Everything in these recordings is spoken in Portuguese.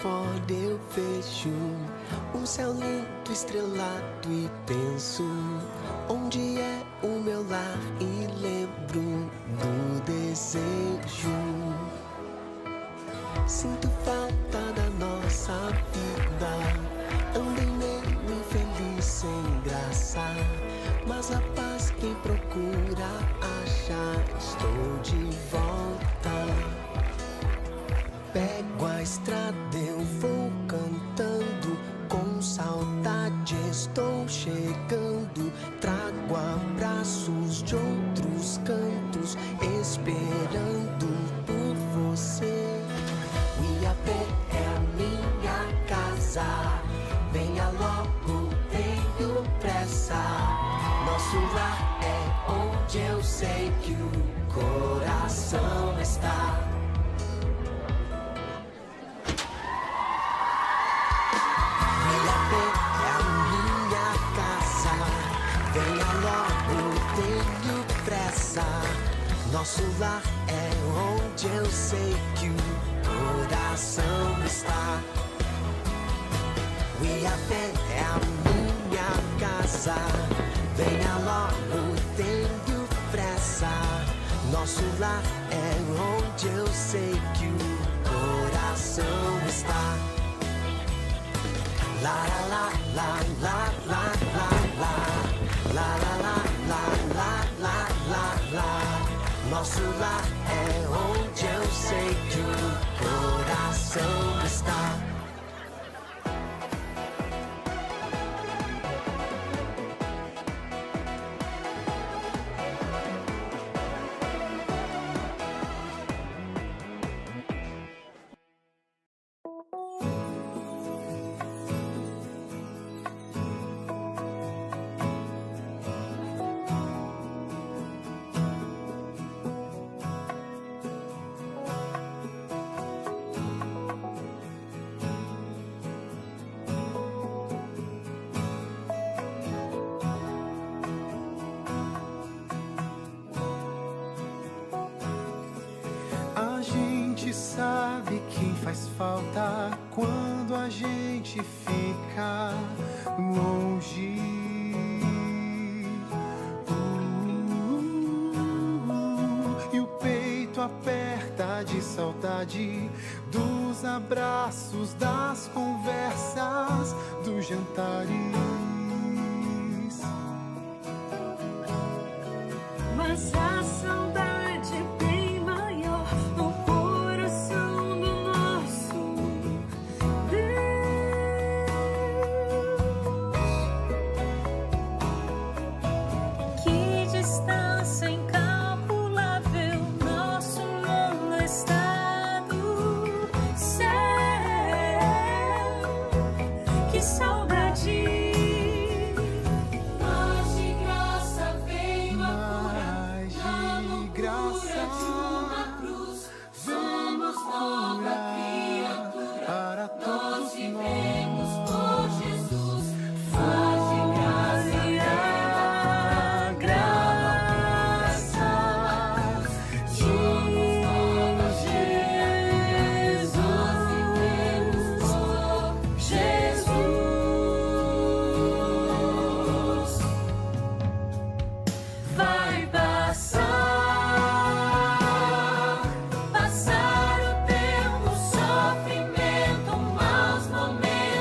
fora eu vejo um céu lindo, estrelado e penso onde é o meu lar e lembro do desejo. Sinto falta da nossa vida, andei meio infeliz sem graça, mas a paz quem procura acha, estou de volta. Pego a estrada, eu vou cantando, com saudade estou chegando. Trago abraços de outros cantos, esperando por você. O Iapé é a minha casa, venha logo, tenho pressa. Nosso lar é onde eu sei que o coração está. Nosso lar é onde eu sei que o coração está. O Iapé é a minha casa, venha logo, tenho pressa. Nosso lar é onde eu sei que o coração está. La la la la la la la la la la la la la la. Nosso lar é onde eu sei que o coração está. Sabe quem faz falta quando a gente fica longe. E o peito aperta de saudade dos abraços, das conversas, dos jantares. Mas a saudade é bem maior no coração do nosso Deus. Que distância incalculável nosso mundo está do céu. Que saudade. Passar o tempo, sofrimento, maus momentos.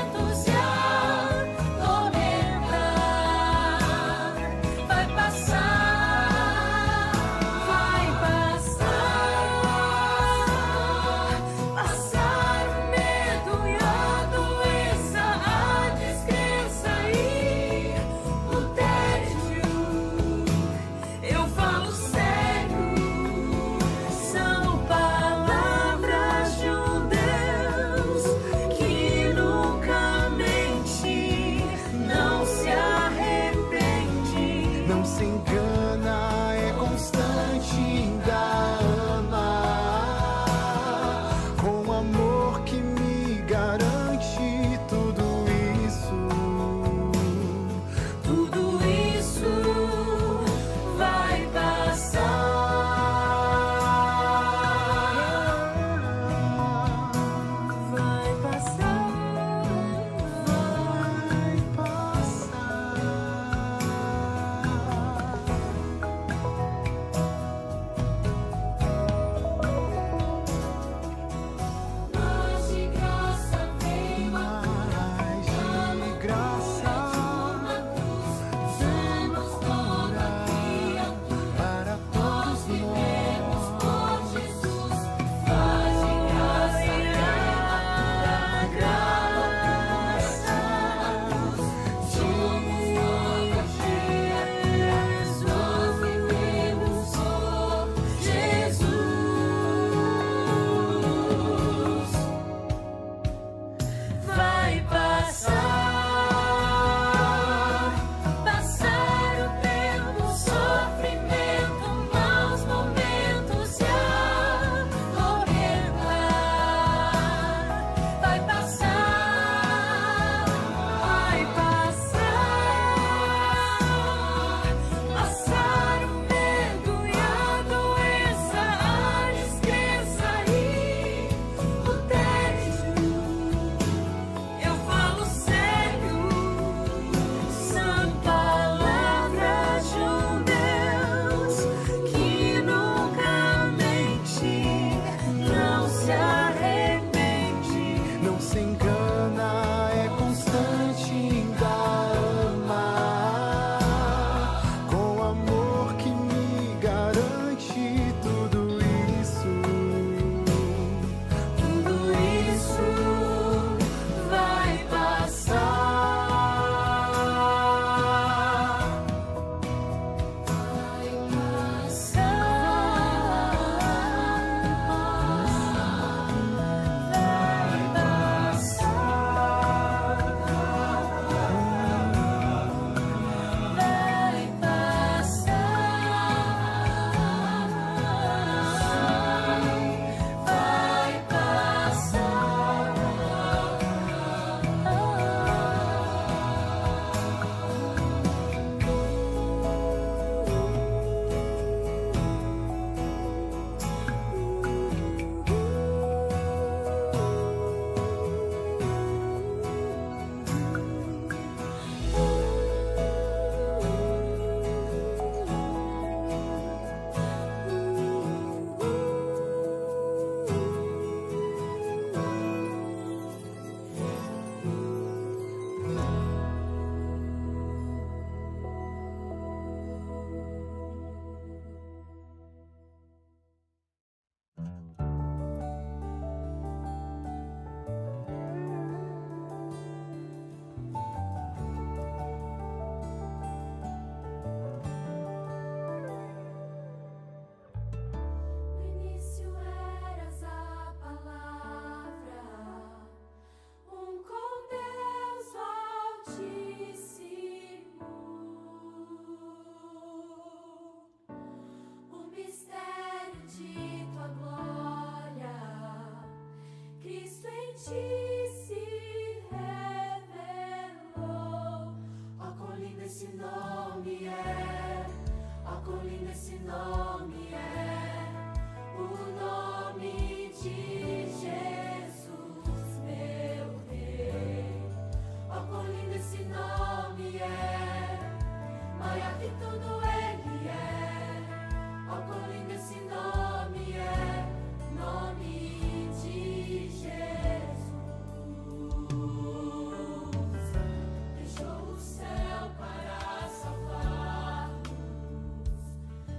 deixou o céu para salvar-nos,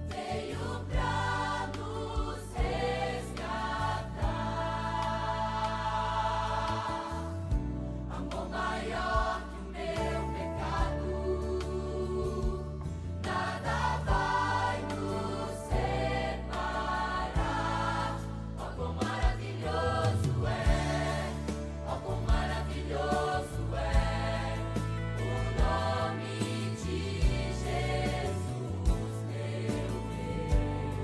veio pra nos resgatar. Amor maior que o meu pecado, nada vai nos separar. Ó, quão maravilhoso é, ó, quão maravilhoso é o nome de Jesus, meu Rei.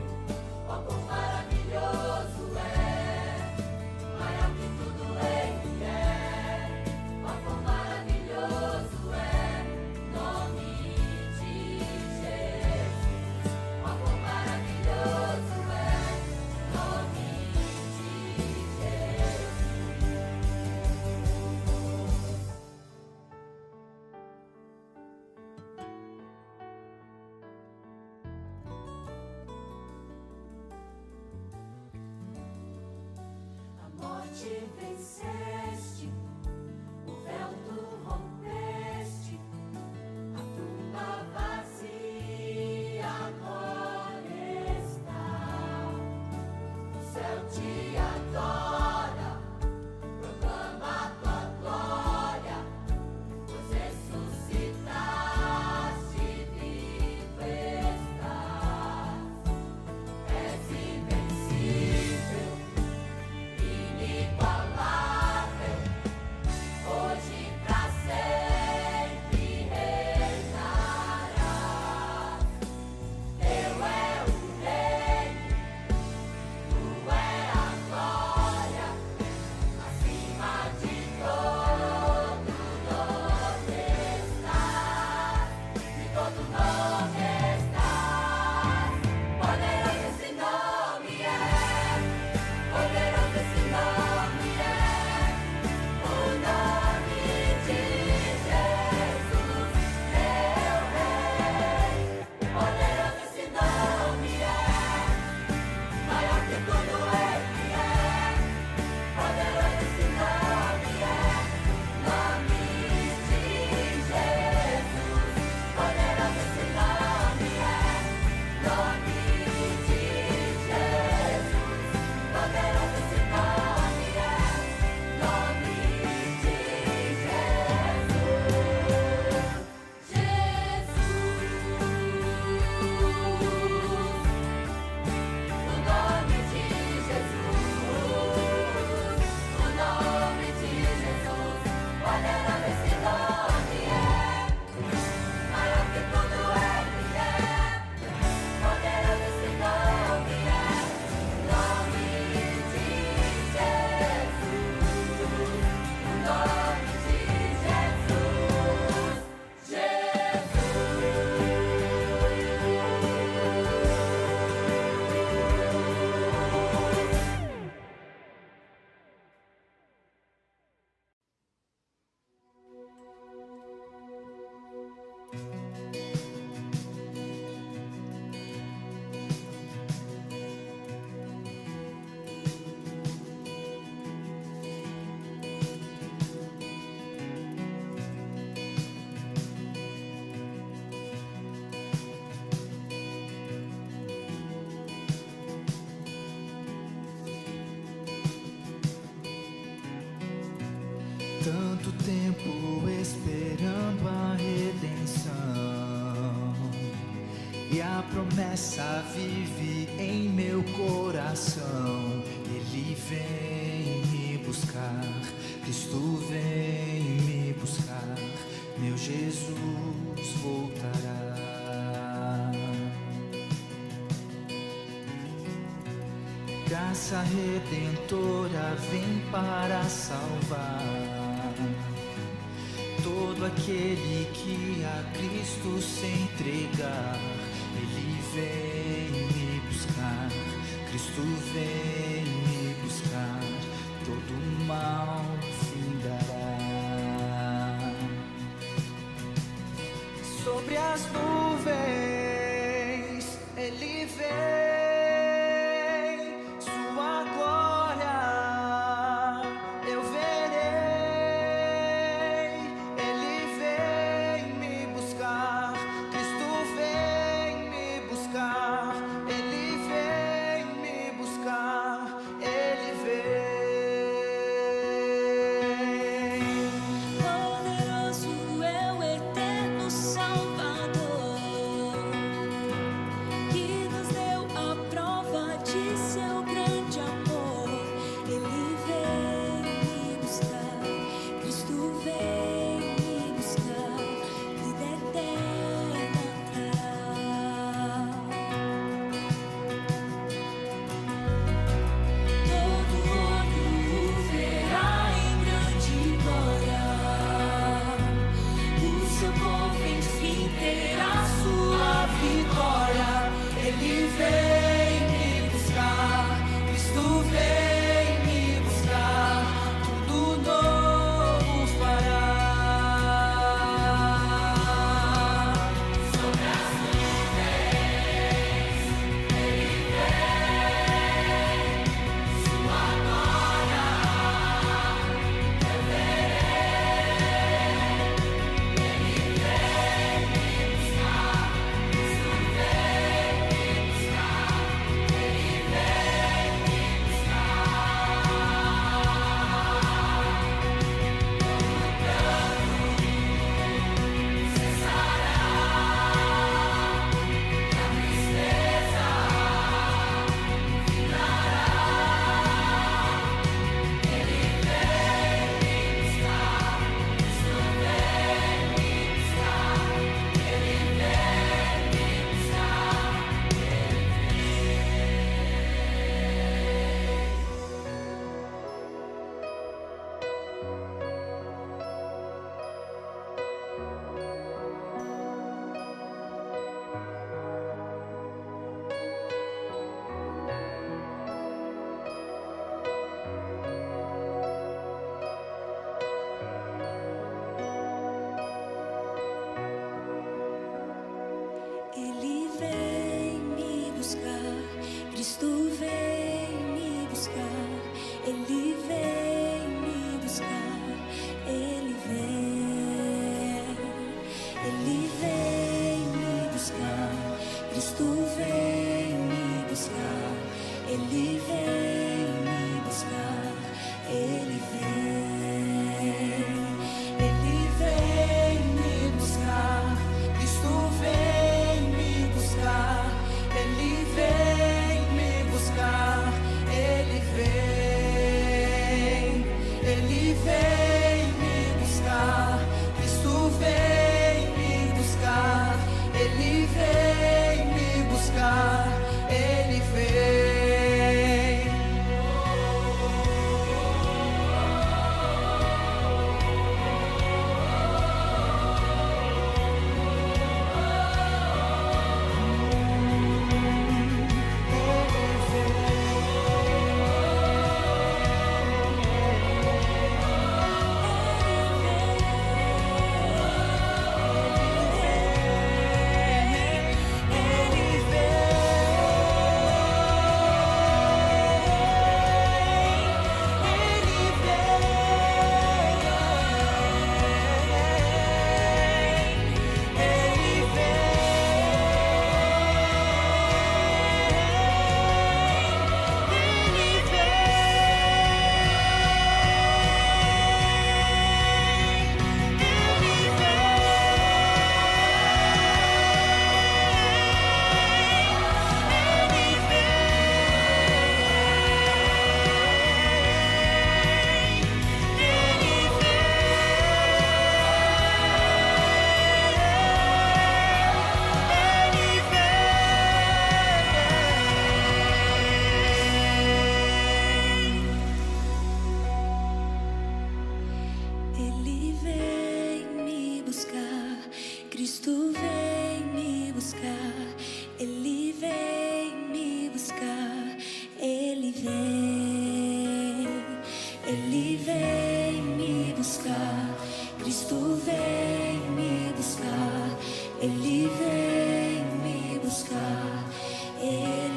Ó, quão maravilhoso é, maior que tudo Ele é. Ó, quão maravilhoso é o nome de Jesus. Ó, quão maravilhoso é o nome de Jesus. A morte venceste, o véu tu rompeste, a tumba vazia agora está. O céu te adora, proclama a tua glória, pois ressuscitaste, vivo estás. És invencível, inigualável, hoje pra sempre reinarás. Teu é o reino, tu é a glória, acima de todo nome estás, de todo nome estás. Poderoso esse nome é, poderoso esse nome é, o nome de Jesus, meu Rei. Poderoso esse nome é, maior que tudo Ele é. Poderoso esse nome é, nome de Jesus. Poderoso esse nome é, nome de Jesus. Poderoso esse nome é, nome de Jesus. O nome de Jesus, o nome de Jesus. Poderoso esse nome é, maior que tudo Ele é. Poderoso esse nome é, nome de Jesus, o nome de Jesus. Tanto tempo esperando a redenção, e a promessa vive em meu coração. Ele vem me buscar, Cristo vem me buscar, meu Jesus voltará. Graça redentora vem para salvar todo aquele que a Cristo se entregar. Ele vem me buscar, Cristo vem me buscar, todo mal findará. Sobre as nuvens Ele vem, sua glória eu verei. buscar, Cristo vem me buscar, Ele vem me buscar, Ele vem me buscar, Cristo vem me buscar, Ele vem me buscar, Ele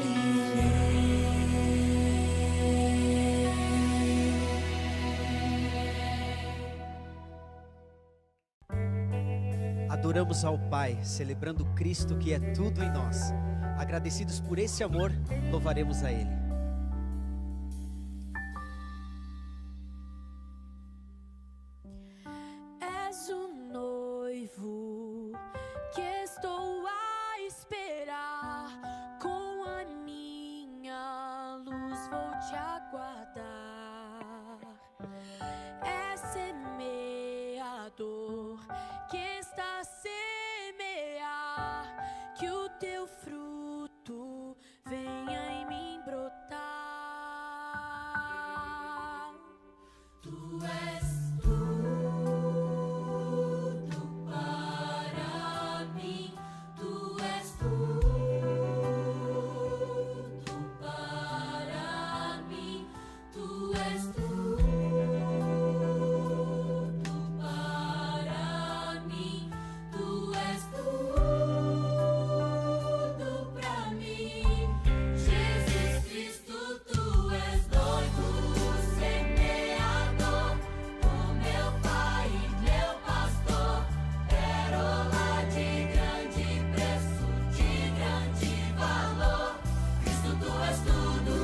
Adoramos ao Pai, celebrando Cristo que é tudo em nós. Agradecidos por esse amor, louvaremos a Ele. És o noivo que estou a esperar, com a minha luz vou te aguardar. É semeador que está a semear, que o teu fruto venha em mim brotar. Tu és tudo para mim, tu és tudo para mim, tu és tudo para mim, tu és tudo para mim. Jesus Cristo, tu és noivo semeador, o meu Pai, meu pastor, pérola de grande preço, de grande valor. Cristo, tu és tudo.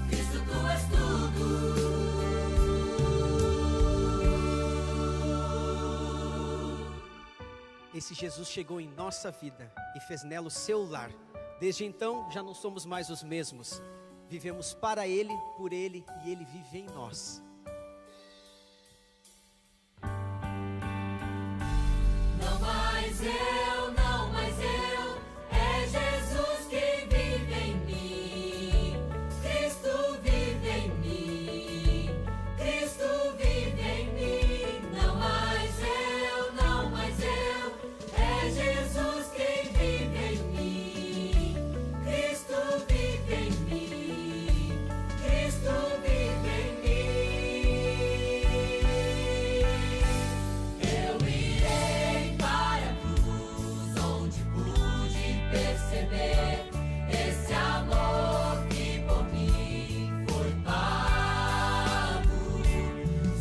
Cristo, tu és tudo. Esse Jesus chegou em nossa vida e fez nela o seu lar. Desde então, já não somos mais os mesmos. Vivemos para Ele, por Ele e Ele vive em nós. Não mais eu, não mais eu, é Jesus que vive em mim. Cristo vive em mim, Cristo vive em mim. Não mais eu, não mais eu, é Jesus que vive em mim. Cristo vive em mim, Cristo vive em mim. Eu irei para a cruz, onde pude perceber esse amor que por mim foi pago.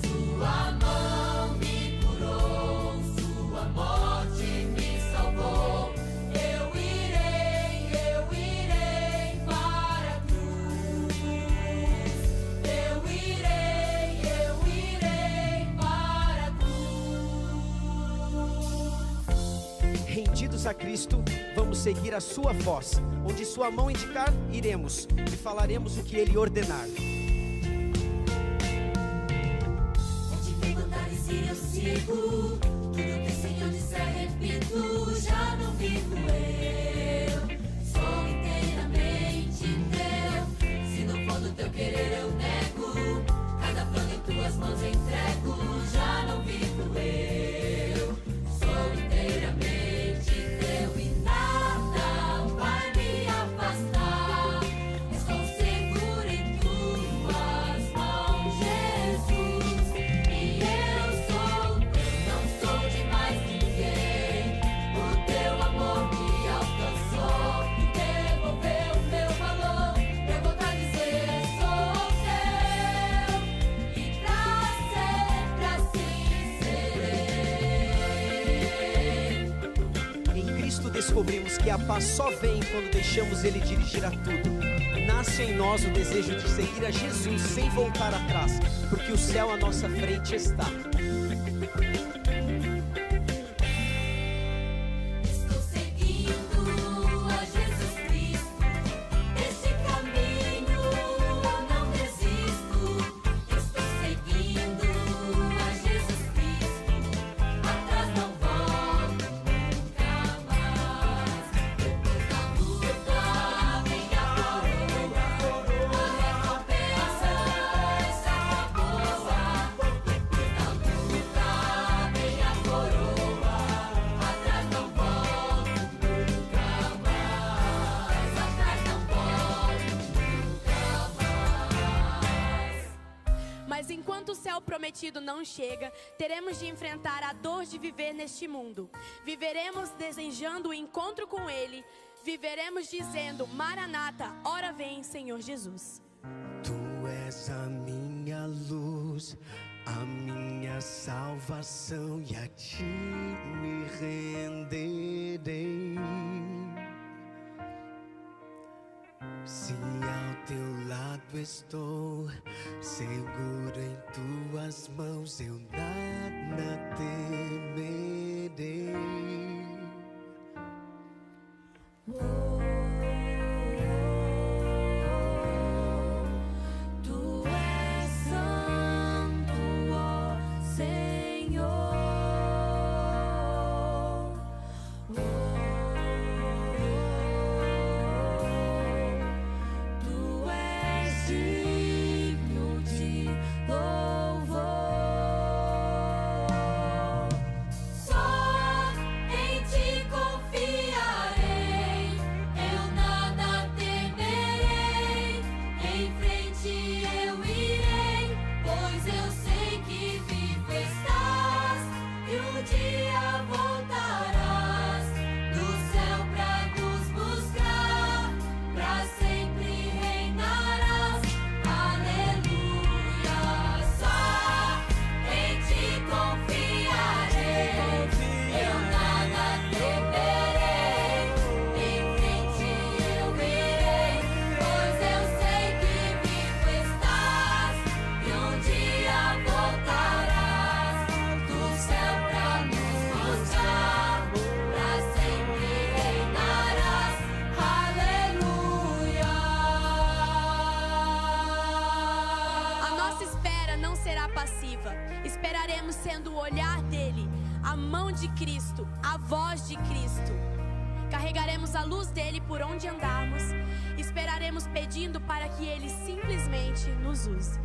Sua mão me curou, sua morte me salvou. Eu irei para a cruz. Eu irei para a cruz. Rendidos a Cristo, vamos seguir a sua voz. Onde sua mão indicar, iremos e falaremos o que Ele ordenar. Onde vem mandares ir, eu sigo. Tudo que o Senhor disser, repito. Já não vivo eu, sou inteiramente teu. Se não for do teu querer, eu nego. Cada plano em tuas mãos entrego. Já não vivo eu, sou inteiramente teu. E nada vai me afastar. Estou seguro em tuas mãos, Jesus. E eu sou teu, não sou de mais ninguém. O teu amor me alcançou e devolveu o meu valor. Eu vou te dizer, sou teu, e pra sempre assim serei. Em Cristo descobrimos que a paz só vem quando deixamos Ele dirigir a tudo. Nasce em nós o desejo de seguir a Jesus sem voltar atrás, porque o céu à nossa frente está. Estou seguindo a Jesus Cristo, este caminho eu não desisto. Estou seguindo a Jesus Cristo, atrás não volto nunca mais. Depois da luta vem a coroa, a recompensa já acabou. Mas enquanto o céu prometido não chega, teremos de enfrentar a dor de viver neste mundo. Viveremos desejando o encontro com Ele. Viveremos dizendo: Maranata, ora vem, Senhor Jesus. Tu és a minha luz, a minha salvação, e a ti me renderei. Se ao teu lado estou, seguro em tuas mãos, eu nada temerei. Tu és santo, ó Senhor. Tu és digno de louvor. Só em ti confiarei, eu nada temerei. Em frente eu irei, pois eu sei que vivo estás e um dia voltarás do céu pra nos buscar, pra sempre reinarás. Aleluia. Só em ti confiarei, eu nada temerei. Em frente eu irei, pois eu sei que vivo estás e um dia voltarás do céu pra nos buscar, pra sempre reinarás. Aleluia. A nossa espera não será passiva. Esperaremos sendo o olhar dele, a mão de Cristo, a voz de Cristo. Carregaremos a luz dele por onde andarmos. Esperaremos pedindo para que ele simplesmente nos use.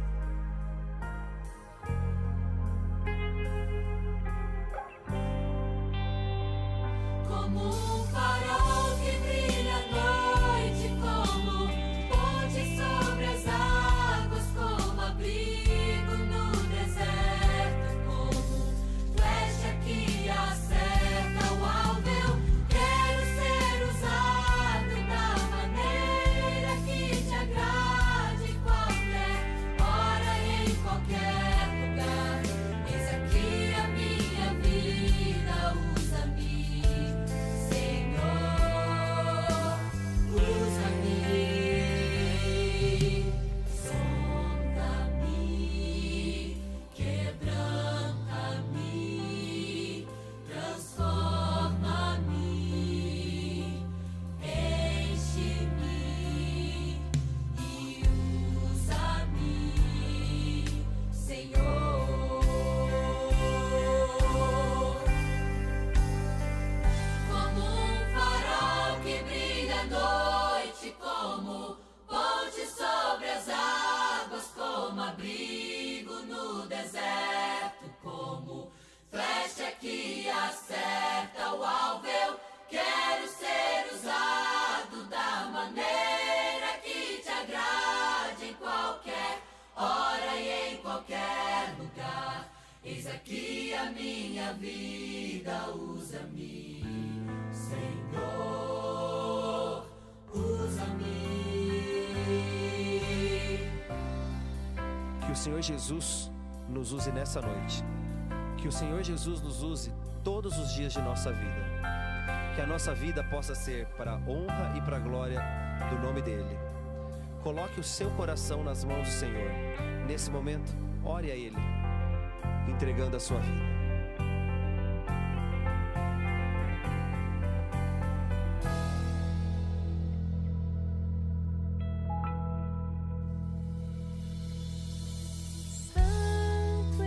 Como um farol que brilha à noite, como ponte sobre as águas, como abrigo no deserto, como flecha que acerta o alvo. Eu quero ser usado da maneira que te agrade, em qualquer hora e em qualquer lugar. Eis aqui a minha vida, usa-me, Senhor, usa-me. Sonda-me, quebranta-me, transforma-me, enche-me e usa-me, Senhor. Como um farol que brilha à noite, como ponte sobre as águas, como abrigo no deserto, como flecha que acerta o alvo. Eu quero ser usado da maneira que te agrade, em qualquer hora e em qualquer lugar. Eis aqui a minha vida, usa-me, Senhor, usa-me. Que o Senhor Jesus nos use nessa noite. Que o Senhor Jesus nos use todos os dias de nossa vida. Que a nossa vida possa ser para a honra e para a glória do nome dEle. Coloque o seu coração nas mãos do Senhor. Nesse momento, ore a Ele, entregando a sua vida. Santo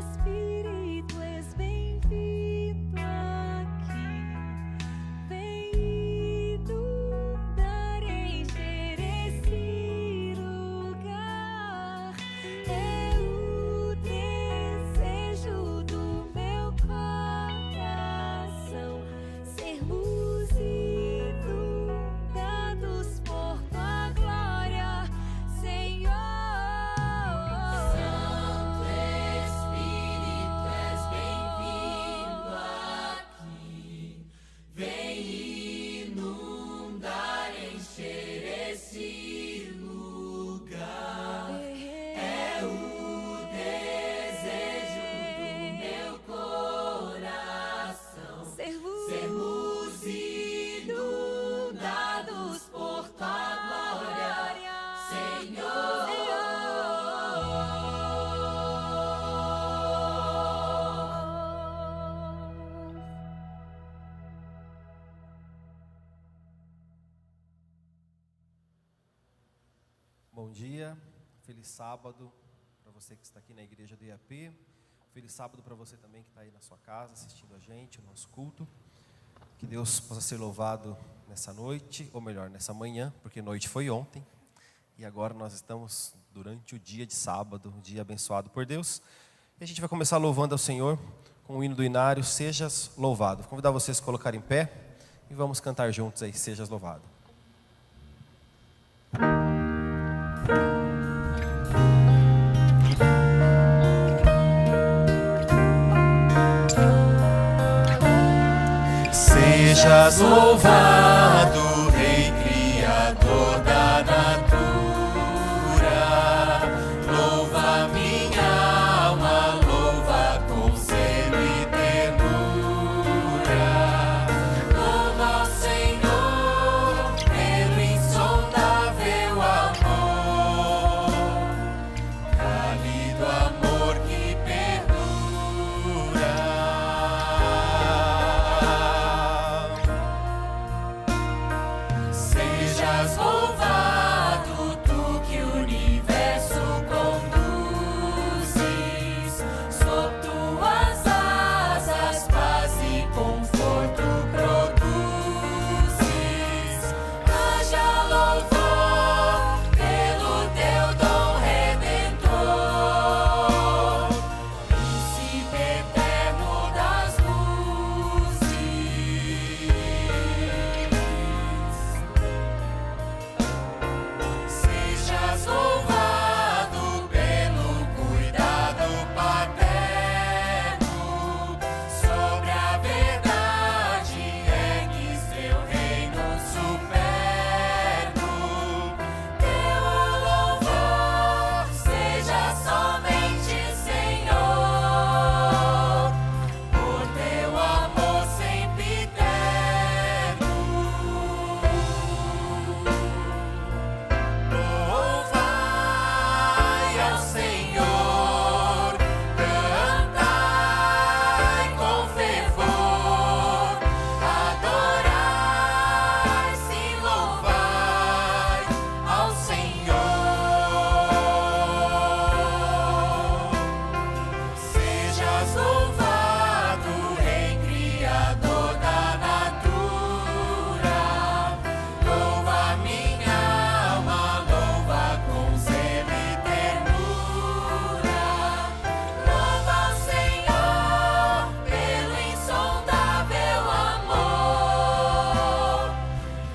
Espírito, és bem-vindo aqui. Vem inundar, encher esse lugar. É o desejo do Bom dia, feliz sábado para você que está aqui na igreja do IAP. Feliz sábado para você também que está aí na sua casa assistindo a gente, o nosso culto. Que Deus possa ser louvado nessa noite, ou melhor, nessa manhã, porque noite foi ontem. E agora nós estamos durante o dia de sábado, um dia abençoado por Deus. E a gente vai começar louvando ao Senhor com o hino do Inário, Sejas Louvado. Vou convidar vocês a colocar em pé e vamos cantar juntos aí, Sejas Louvado. Sejas louvado, Rei Criador da natura. Louva minha alma, louva com zelo e ternura. Louva ao Senhor pelo insondável amor, cálido amor que perdura. Sejas louvado, tu que o universo conduzes, sob tuas asas paz e conforto produzes. Haja louvor pelo teu dom redentor, príncipe eterno das luzes. Sejas louvado pelo cuidado paterno, sobre a verdade ergues teu reino superno. Teu louvor seja somente Senhor, por teu amor sempre eterno. Louvai ao Senhor, cantai com fervor, adorai, sim, louvai ao Senhor. Sejas louvado, Rei Criador da natura. Louva minha alma, louva com zelo e ternura. Louva ao Senhor pelo insondável amor,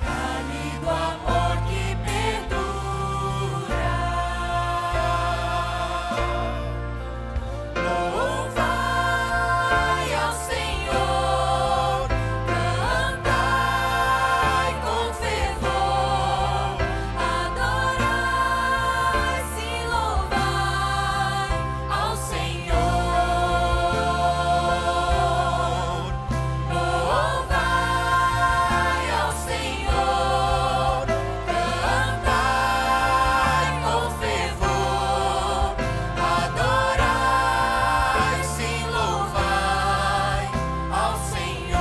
cálido amor que perdura. Louvai ao Senhor, cantai com fervor, adorai, sim, louvai ao Senhor. Louvai ao Senhor, cantai com fervor, adorai, sim, louvai ao Senhor,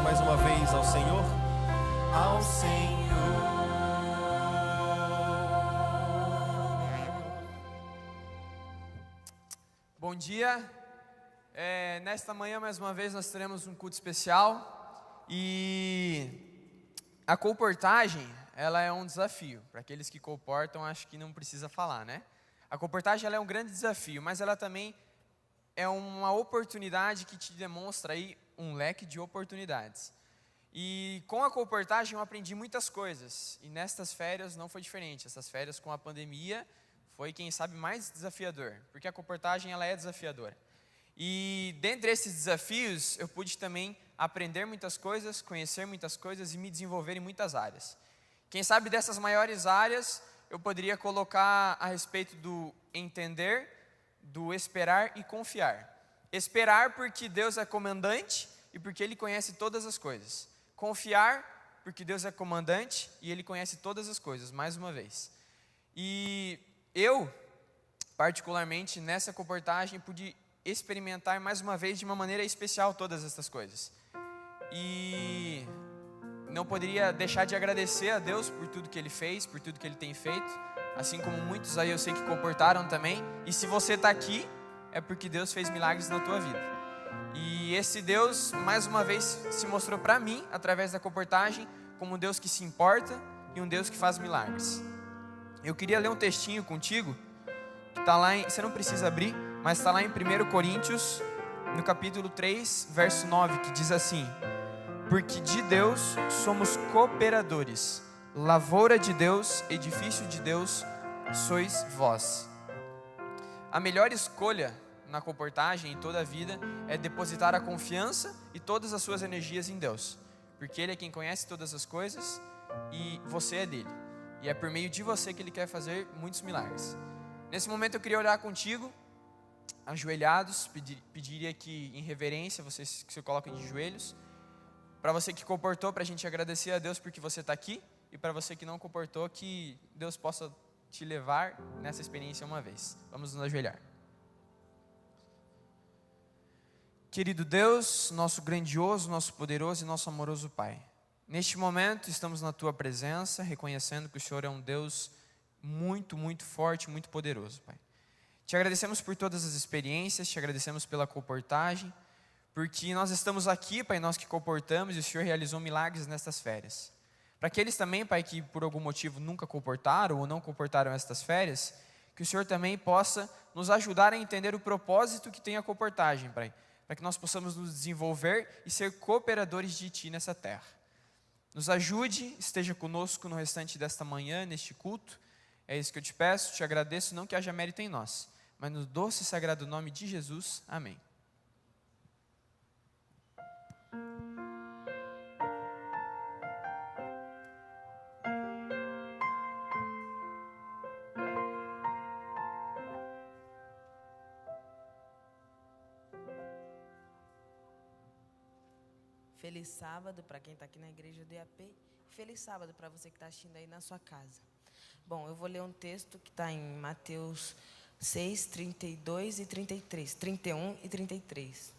Mais uma vez ao Senhor. ao Senhor. Bom dia. Nesta manhã, mais uma vez, nós teremos um culto especial. E a comportagem, ela é um desafio. Para aqueles que comportam, acho que não precisa falar, né? A comportagem, ela é um grande desafio, mas ela também é uma oportunidade que te demonstra aí um leque de oportunidades. E com a comportagem eu aprendi muitas coisas. E nestas férias não foi diferente. Essas férias com a pandemia foi, quem sabe, mais desafiador. Porque a comportagem, ela é desafiadora. E dentre esses desafios, eu pude também aprender muitas coisas, conhecer muitas coisas e me desenvolver em muitas áreas. Quem sabe dessas maiores áreas, eu poderia colocar a respeito do entender, do esperar e confiar. Esperar porque Deus é comandante e porque Ele conhece todas as coisas. Confiar porque Deus é comandante e Ele conhece todas as coisas, mais uma vez. E eu, particularmente, nessa comportagem, pude experimentar mais uma vez de uma maneira especial todas essas coisas. E não poderia deixar de agradecer a Deus por tudo que Ele fez, por tudo que Ele tem feito, assim como muitos aí eu sei que comportaram também. E se você está aqui, é porque Deus fez milagres na tua vida. E esse Deus, mais uma vez, se mostrou para mim, através da comportagem, como um Deus que se importa e um Deus que faz milagres. Eu queria ler um textinho contigo, que está lá você não precisa abrir, mas está lá em 1 Coríntios, no capítulo 3, verso 9, que diz assim: porque de Deus somos cooperadores, lavoura de Deus, edifício de Deus sois vós. A melhor escolha na comportagem em toda a vida é depositar a confiança e todas as suas energias em Deus, porque Ele é quem conhece todas as coisas e você é dele, e é por meio de você que Ele quer fazer muitos milagres. Nesse momento eu queria orar contigo, ajoelhados, pediria que em reverência vocês que se coloquem de joelhos. Para você que comportou, para a gente agradecer a Deus porque você está aqui, e para você que não comportou, que Deus possa te levar nessa experiência uma vez. Vamos nos ajoelhar. Querido Deus, nosso grandioso, nosso poderoso e nosso amoroso Pai, neste momento estamos na Tua presença, reconhecendo que o Senhor é um Deus muito, muito forte, muito poderoso, Pai. Te agradecemos por todas as experiências, te agradecemos pela comportagem, porque nós estamos aqui, Pai, nós que comportamos, e o Senhor realizou milagres nestas férias. Para aqueles também, Pai, que por algum motivo nunca comportaram ou não comportaram estas férias, que o Senhor também possa nos ajudar a entender o propósito que tem a comportagem, Pai, para que nós possamos nos desenvolver e ser cooperadores de Ti nessa terra. Nos ajude, esteja conosco no restante desta manhã, neste culto. É isso que eu te peço, te agradeço, não que haja mérito em nós, mas no doce e sagrado nome de Jesus. Amém. Feliz sábado para quem está aqui na igreja do IAP. Feliz sábado para você que está assistindo aí na sua casa. Bom, eu vou ler um texto que está em Mateus 6, 32 e 33. 31 e 33.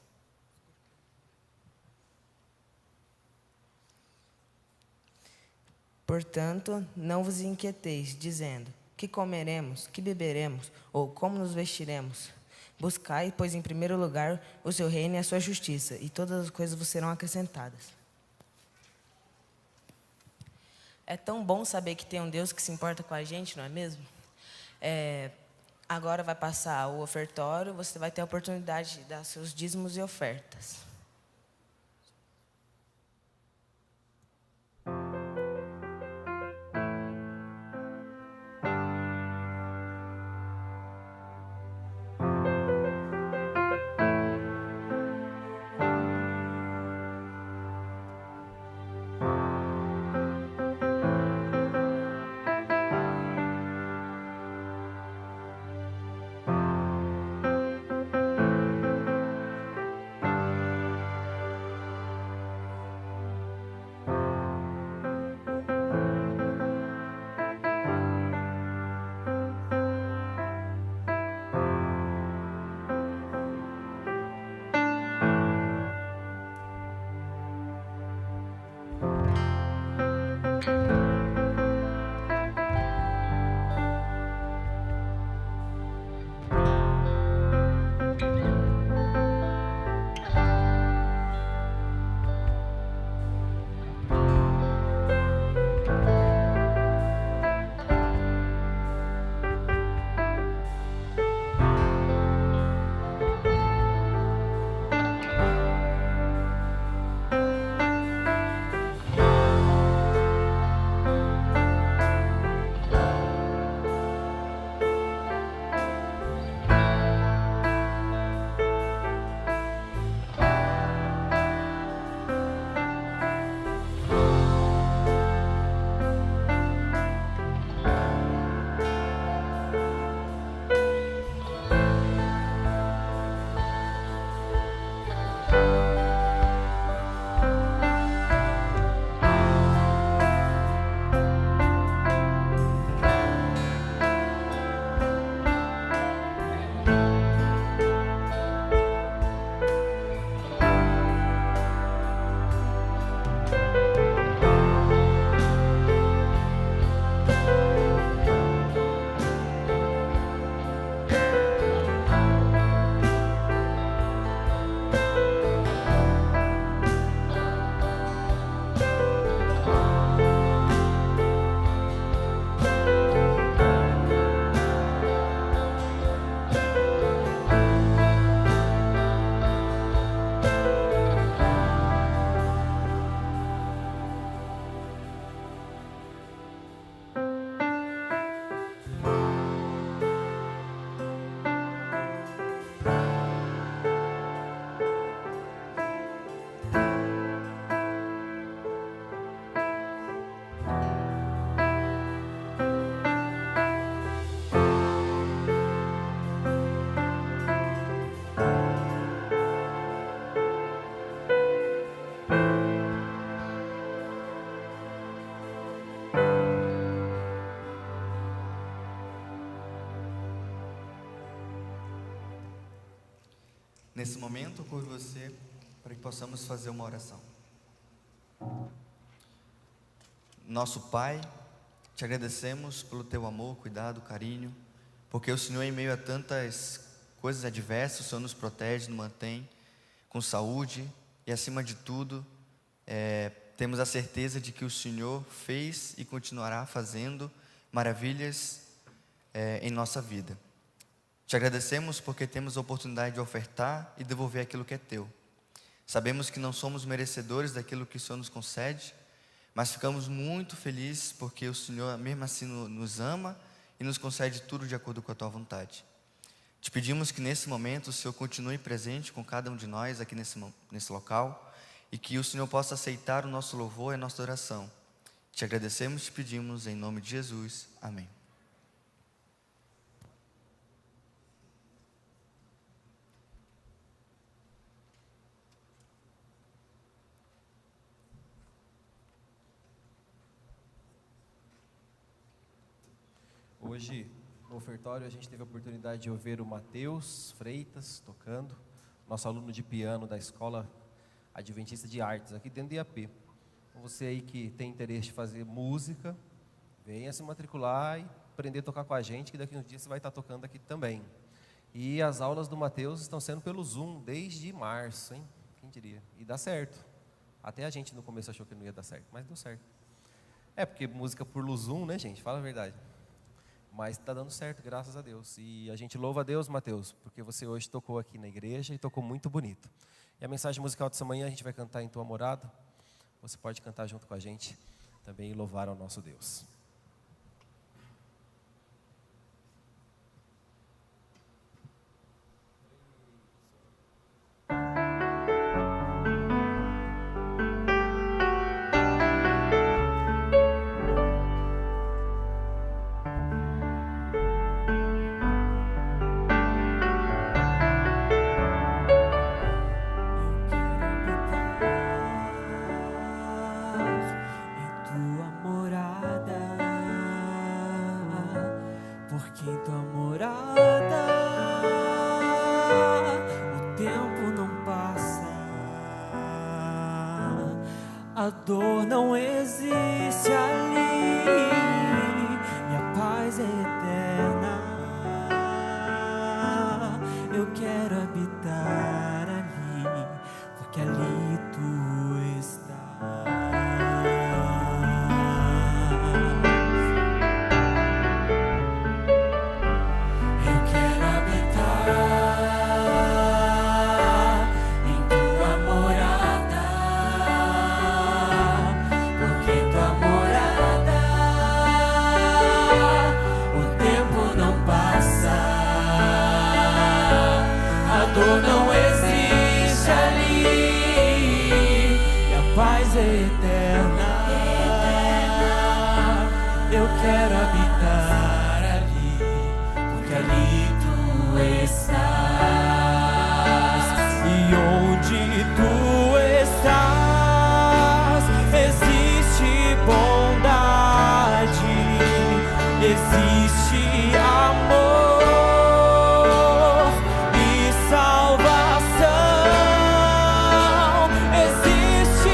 Portanto, não vos inquieteis, dizendo: que comeremos, que beberemos, ou como nos vestiremos? Buscai, pois, em primeiro lugar o seu reino e a sua justiça, e todas as coisas vos serão acrescentadas. É tão bom saber que tem um Deus que se importa com a gente, não é mesmo? Agora vai passar o ofertório, você vai ter a oportunidade de dar seus dízimos e ofertas. nesse momento, eu convido você para que possamos fazer uma oração. Nosso Pai, te agradecemos pelo teu amor, cuidado, carinho, porque o Senhor, em meio a tantas coisas adversas, o Senhor nos protege, nos mantém com saúde e, acima de tudo, temos a certeza de que o Senhor fez e continuará fazendo maravilhas em nossa vida. Te agradecemos porque temos a oportunidade de ofertar e devolver aquilo que é teu. Sabemos que não somos merecedores daquilo que o Senhor nos concede, mas ficamos muito felizes porque o Senhor mesmo assim nos ama e nos concede tudo de acordo com a tua vontade. Te pedimos que nesse momento o Senhor continue presente com cada um de nós aqui nesse local e que o Senhor possa aceitar o nosso louvor e a nossa oração. Te agradecemos e te pedimos em nome de Jesus. Amém. Hoje, no ofertório, a gente teve a oportunidade de ouvir o Matheus Freitas tocando, nosso aluno de piano da Escola Adventista de Artes, aqui dentro do IAP. Você aí que tem interesse de fazer música, venha se matricular e aprender a tocar com a gente, que daqui a uns dias você vai estar tocando aqui também. E as aulas do Matheus estão sendo pelo Zoom desde março, hein? Quem diria? E dá certo. Até a gente no começo achou que não ia dar certo, mas deu certo. Porque música por Zoom, né, gente? Fala a verdade. Mas está dando certo, graças a Deus. E a gente louva a Deus, Matheus, porque você hoje tocou aqui na igreja e tocou muito bonito. E a mensagem musical dessa manhã a gente vai cantar Em Tua Morada. Você pode cantar junto com a gente também e louvar ao nosso Deus. A dor não existe ali e a paz é eterna. Eu quero habitar ali, porque ali tu estás. Eu quero habitar em tua morada. Dor não existe ali e a paz é eterna. Eu quero habitar ali, porque ali tu estás. E onde tu estás existe bondade, existe amor. Existe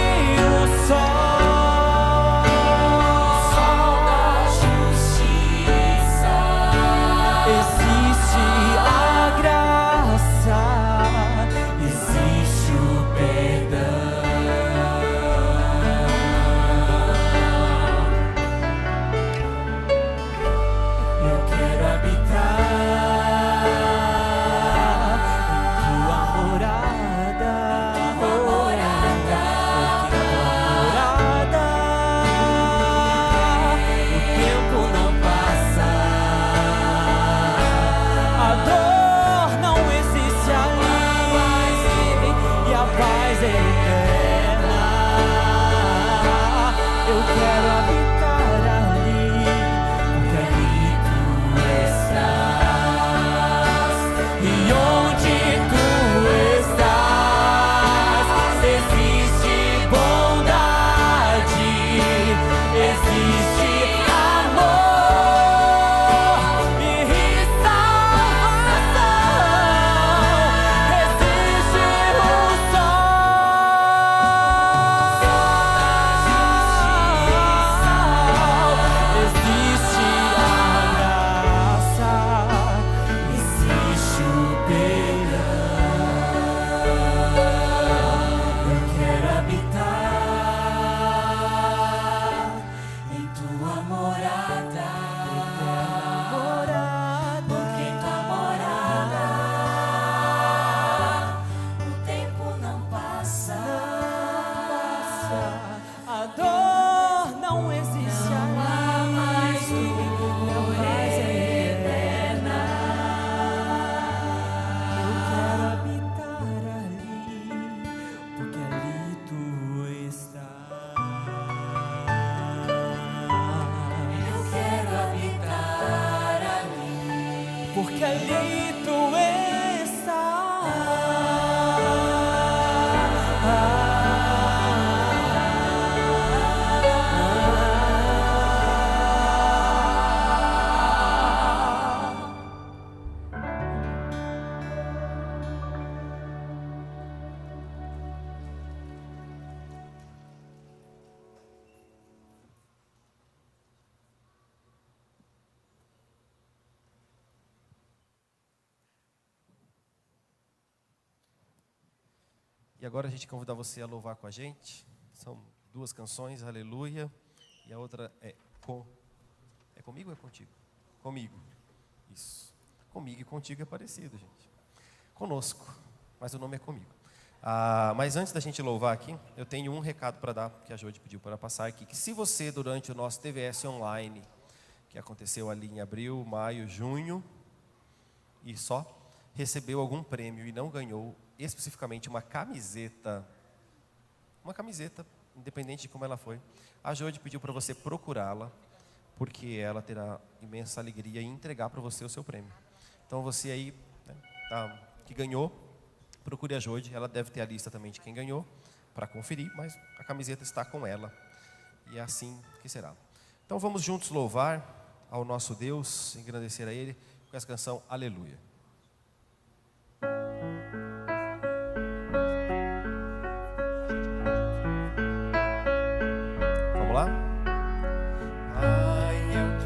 E agora a gente convida você a louvar com a gente. São 2 canções, Aleluia. E a outra é É comigo ou é contigo? Comigo. Isso. Comigo e contigo é parecido, gente. Conosco, mas o nome é comigo. Mas antes da gente louvar aqui, eu tenho um recado para dar, que a Jode pediu para passar aqui. Que se você, durante o nosso TVS online, que aconteceu ali em abril, maio, junho, e só, recebeu algum prêmio e não ganhou, especificamente uma camiseta, independente de como ela foi, a Jode pediu para você procurá-la, porque ela terá imensa alegria em entregar para você o seu prêmio. Então você aí, né, que ganhou, procure a Jode, ela deve ter a lista também de quem ganhou, para conferir, mas a camiseta está com ela, e é assim que será. Então vamos juntos louvar ao nosso Deus, engrandecer a Ele, com essa canção Aleluia. Vamos lá?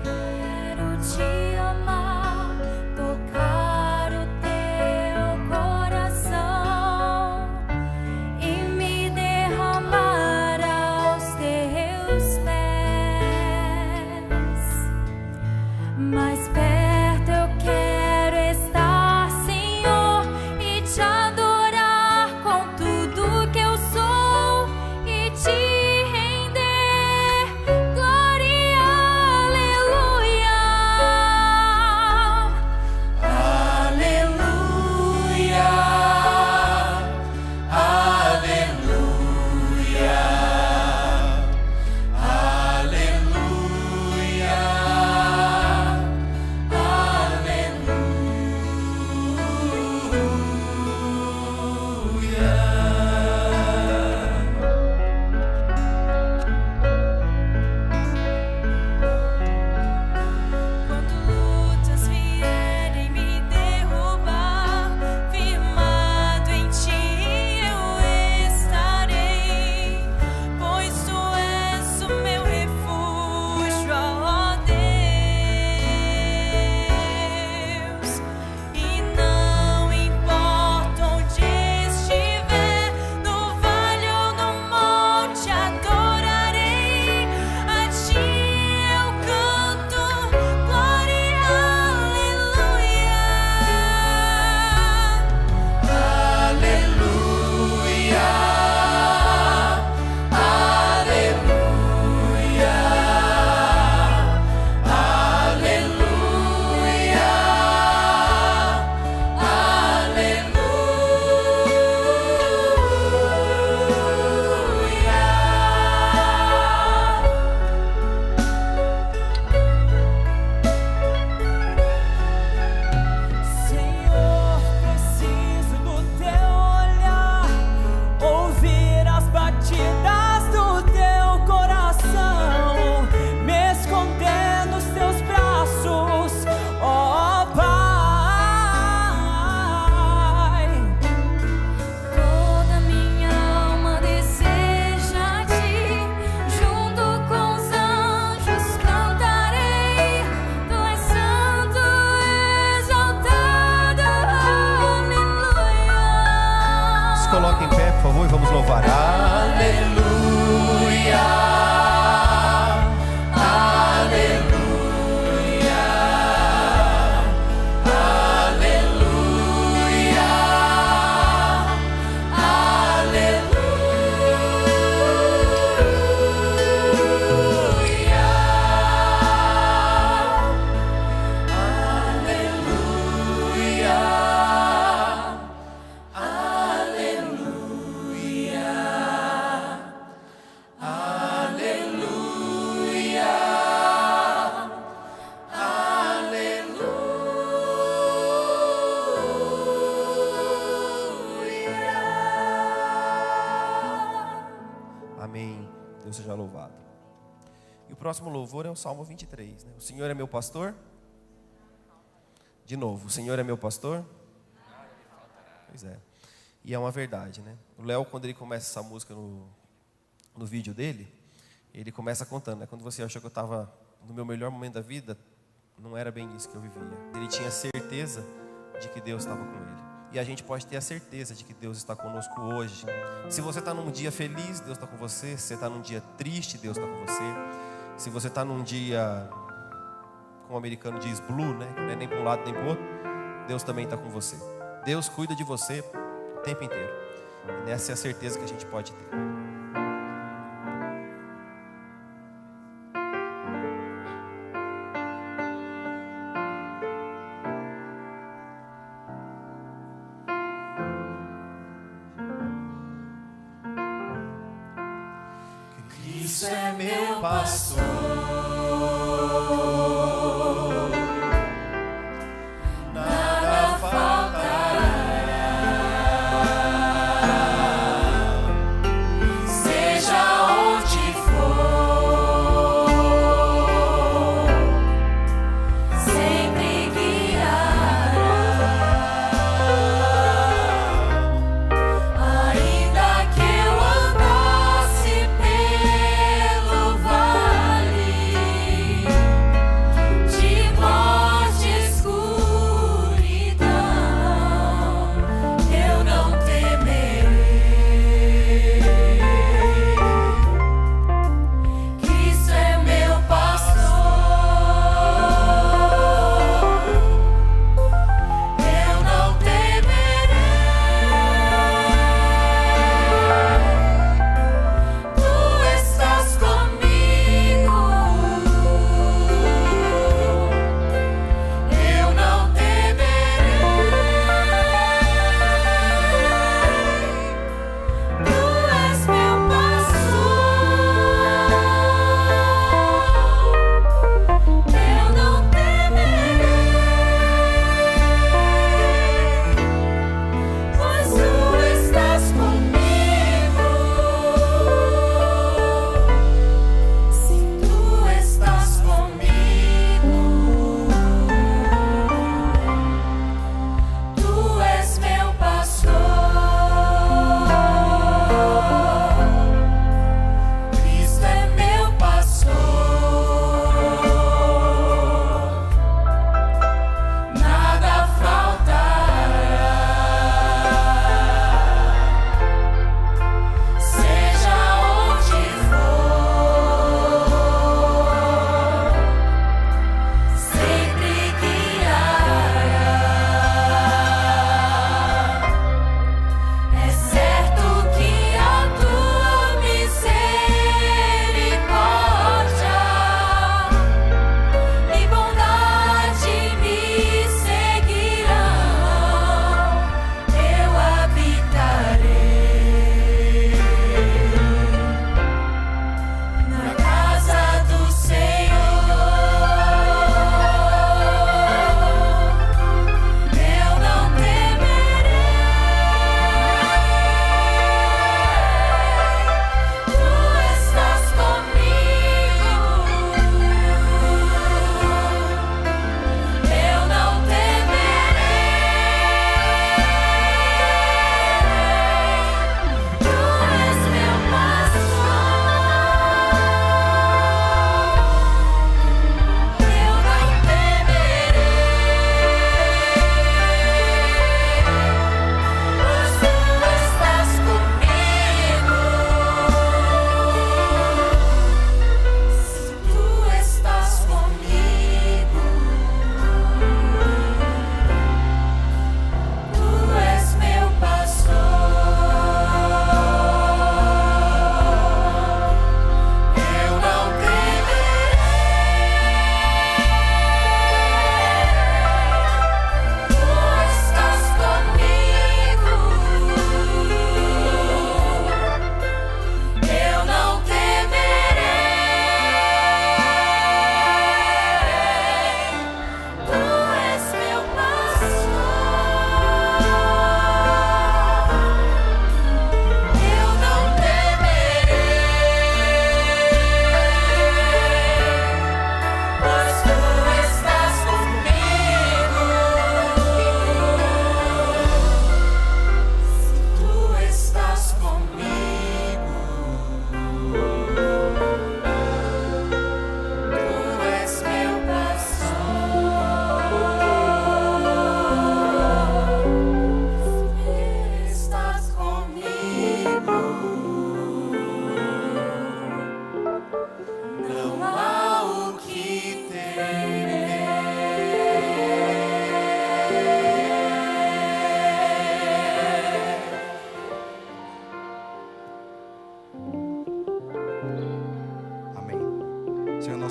Quero te amar, tocar o teu coração e me derramar aos teus pés. Mais perto eu quero estar, Senhor, e te adorar com tudo que eu sou e te Coloque em pé, por favor, e vamos louvar. Aleluia, aleluia, aleluia, Amém. Deus seja louvado. E o próximo louvor é o Salmo 23, né? O Senhor é meu pastor. De novo, o Senhor é meu pastor. Pois é. E é uma verdade, né? O Léo, quando ele começa essa música no vídeo dele, ele começa contando, né? Quando você achou que eu estava no meu melhor momento da vida, não era bem isso que eu vivia. Ele tinha certeza de que Deus estava com ele. E a gente pode ter a certeza de que Deus está conosco hoje. Se você está num dia feliz, Deus está com você. Se você está num dia triste, Deus está com você. Se você está num dia, como o americano diz, blue, né? Que não é nem para um lado nem para o outro, Deus também está com você. Deus cuida de você o tempo inteiro. E essa é a certeza que a gente pode ter. Cristo é meu pastor, nada faltará. Seja onde for, sempre guiará. Ainda que eu andasse pelo vale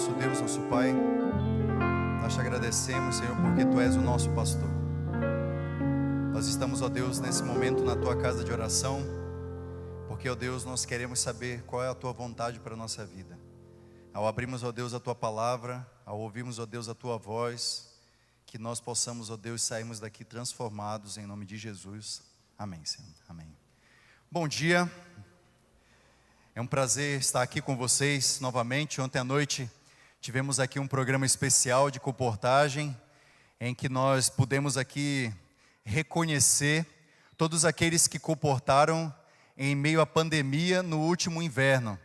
nosso Deus, nosso Pai, nós te agradecemos, Senhor, porque Tu és o nosso pastor. Nós estamos, ó Deus, nesse momento na Tua casa de oração, porque, ó Deus, nós queremos saber qual é a Tua vontade para a nossa vida. Ao abrirmos, ó Deus, a Tua palavra, ao ouvirmos, ó Deus, a Tua voz, que nós possamos, ó Deus, sairmos daqui transformados em nome de Jesus. Amém, Senhor. Amém. Bom dia. É um prazer estar aqui com vocês novamente. Ontem à noite tivemos aqui um programa especial de comportagem, em que nós pudemos aqui reconhecer todos aqueles que comportaram em meio à pandemia no último inverno.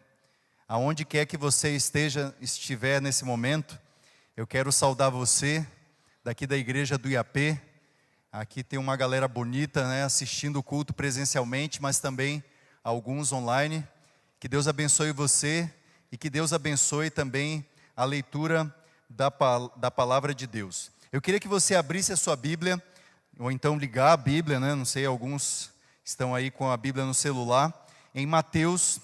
Aonde quer que você estiver nesse momento, eu quero saudar você daqui da igreja do IAP. Aqui tem uma galera bonita, né, assistindo o culto presencialmente, mas também alguns online. Que Deus abençoe você e que Deus abençoe também a leitura da palavra de Deus. Eu queria que você abrisse a sua Bíblia, ou então ligar a Bíblia, né? Não sei, alguns estão aí com a Bíblia no celular, em Mateus,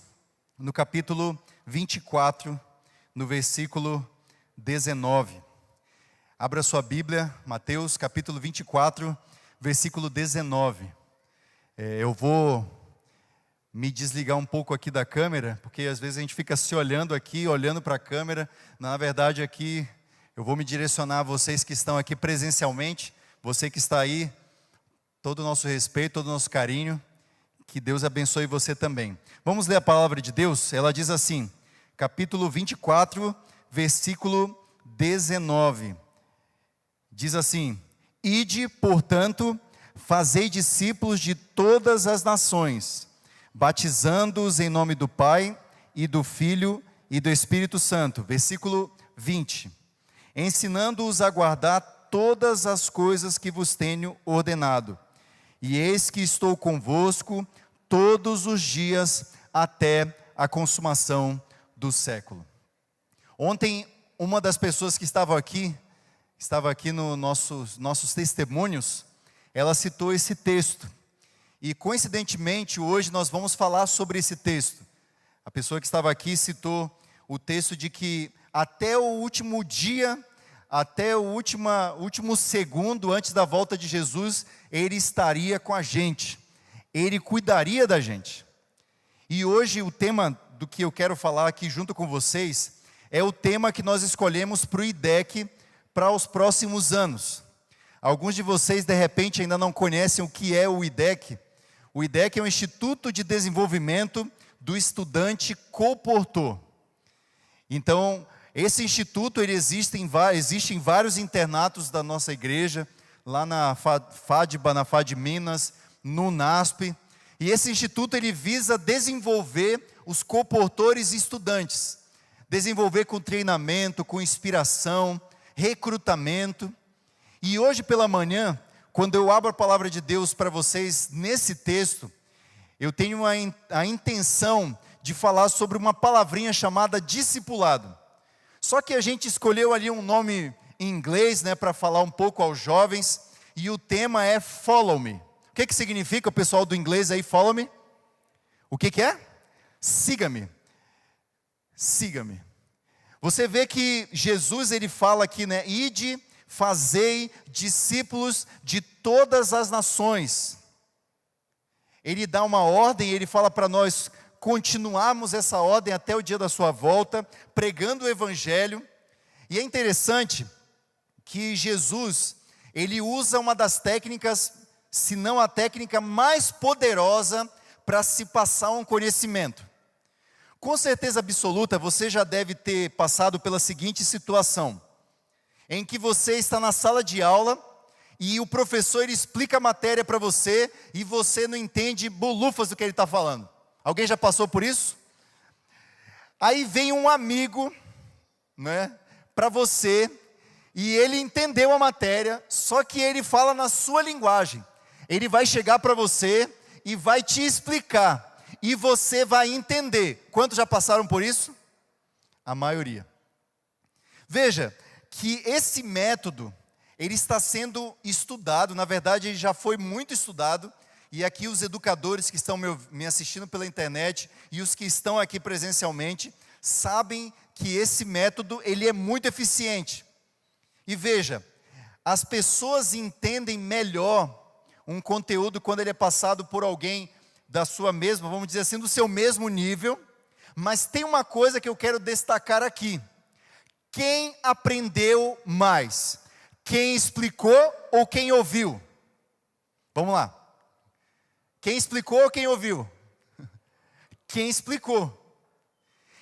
no capítulo 24, no versículo 19. Abra sua Bíblia, Mateus, capítulo 24, versículo 19. Eu vou me desligar um pouco aqui da câmera, porque às vezes a gente fica se olhando aqui, olhando para a câmera. Na verdade aqui, eu vou me direcionar a vocês que estão aqui presencialmente, você que está aí, todo o nosso respeito, todo o nosso carinho, que Deus abençoe você também. Vamos ler a palavra de Deus? Ela diz assim, capítulo 24, versículo 19. Diz assim: Ide, portanto, fazei discípulos de todas as nações, batizando-os em nome do Pai, e do Filho, e do Espírito Santo. Versículo 20. Ensinando-os a guardar todas as coisas que vos tenho ordenado. E eis que estou convosco todos os dias até a consumação do século. Ontem, uma das pessoas que estava aqui nos nossos testemunhos, ela citou esse texto. E coincidentemente, hoje nós vamos falar sobre esse texto. A pessoa que estava aqui citou o texto de que até o último dia, até o último segundo antes da volta de Jesus, Ele estaria com a gente. Ele cuidaria da gente. E hoje o tema do que eu quero falar aqui junto com vocês é o tema que nós escolhemos para o IDEC para os próximos anos. Alguns de vocês, de repente, ainda não conhecem o que é o IDEC. O IDEC é o Instituto de Desenvolvimento do Estudante Comportor. Então, esse instituto ele existe em vários internatos da nossa igreja, lá na FADBA, na FAD Minas, no NASP. E esse instituto ele visa desenvolver os comportores e estudantes. Desenvolver com treinamento, com inspiração, recrutamento. E hoje pela manhã, quando eu abro a palavra de Deus para vocês nesse texto, eu tenho a intenção de falar sobre uma palavrinha chamada discipulado. Só que a gente escolheu ali um nome em inglês, né, para falar um pouco aos jovens, e o tema é Follow Me. O que significa, o pessoal do inglês aí, Follow Me? O que é? Siga-me. Siga-me. Você vê que Jesus ele fala aqui, né, ide, fazei discípulos de todas as nações. Ele dá uma ordem, ele fala para nós continuarmos essa ordem até o dia da sua volta, pregando o evangelho. E é interessante que Jesus, ele usa uma das técnicas, se não a técnica mais poderosa para se passar um conhecimento. Com certeza absoluta, você já deve ter passado pela seguinte situação, em que você está na sala de aula e o professor ele explica a matéria para você e você não entende bolufas do que ele está falando. Alguém já passou por isso? Aí vem um amigo, né, para você e ele entendeu a matéria, só que ele fala na sua linguagem. Ele vai chegar para você e vai te explicar e você vai entender. Quantos já passaram por isso? A maioria. Veja que esse método, ele está sendo estudado, na verdade ele já foi muito estudado, e aqui os educadores que estão me assistindo pela internet, e os que estão aqui presencialmente, sabem que esse método ele é muito eficiente. E veja, as pessoas entendem melhor um conteúdo quando ele é passado por alguém da sua mesma, vamos dizer assim, do seu mesmo nível. Mas tem uma coisa que eu quero destacar aqui. Quem aprendeu mais? Quem explicou ou quem ouviu? Vamos lá. Quem explicou ou quem ouviu? Quem explicou.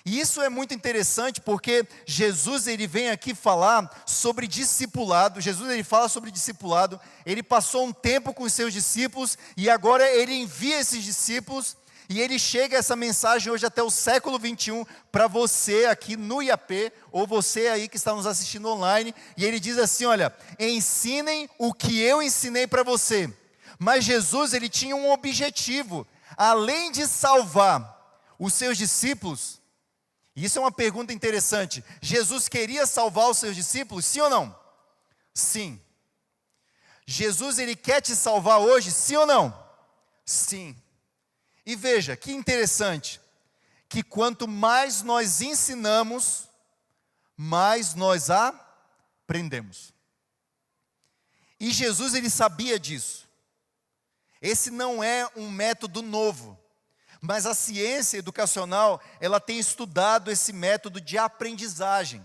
E isso é muito interessante porque Jesus ele vem aqui falar sobre discipulado. Jesus ele fala sobre discipulado. Ele passou um tempo com os seus discípulos e agora ele envia esses discípulos e ele chega essa mensagem hoje até o século 21 para você aqui no IAP ou você aí que está nos assistindo online. E ele diz assim, olha, ensinem o que eu ensinei para você. Mas Jesus ele tinha um objetivo, além de salvar os seus discípulos. E isso é uma pergunta interessante. Jesus queria salvar os seus discípulos, sim ou não? Sim. Jesus ele quer te salvar hoje, sim ou não? Sim. E veja, que interessante, que quanto mais nós ensinamos, mais nós aprendemos. E Jesus ele sabia disso. Esse não é um método novo. Mas a ciência educacional, ela tem estudado esse método de aprendizagem.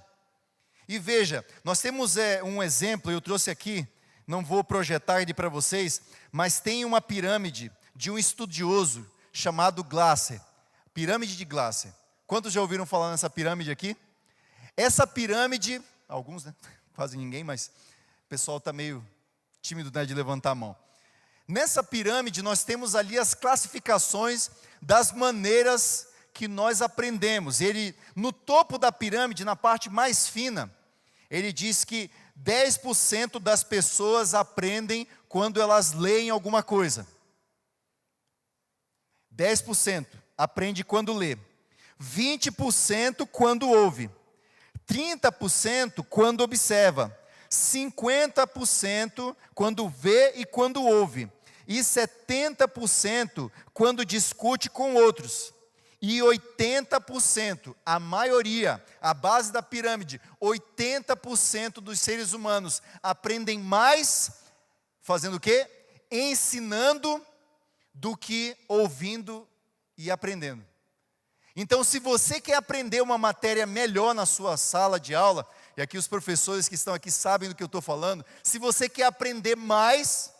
E veja, nós temos um exemplo, eu trouxe aqui, não vou projetar ele para vocês, mas tem uma pirâmide de um estudioso chamado Glasser. Pirâmide de Glasser. Quantos já ouviram falar nessa pirâmide aqui? Essa pirâmide, alguns, né? Quase ninguém, mas o pessoal está meio tímido, né, de levantar a mão. Nessa pirâmide nós temos ali as classificações das maneiras que nós aprendemos. Ele, no topo da pirâmide, na parte mais fina, ele diz que 10% das pessoas aprendem quando elas leem alguma coisa. 10% aprende quando lê. 20% quando ouve. 30% quando observa. 50% quando vê e quando ouve. E 70% quando discute com outros. E 80%, a maioria, a base da pirâmide, 80% dos seres humanos aprendem mais fazendo o quê? Ensinando do que ouvindo e aprendendo. Então, se você quer aprender uma matéria melhor na sua sala de aula, e aqui os professores que estão aqui sabem do que eu estou falando, se você quer aprender mais,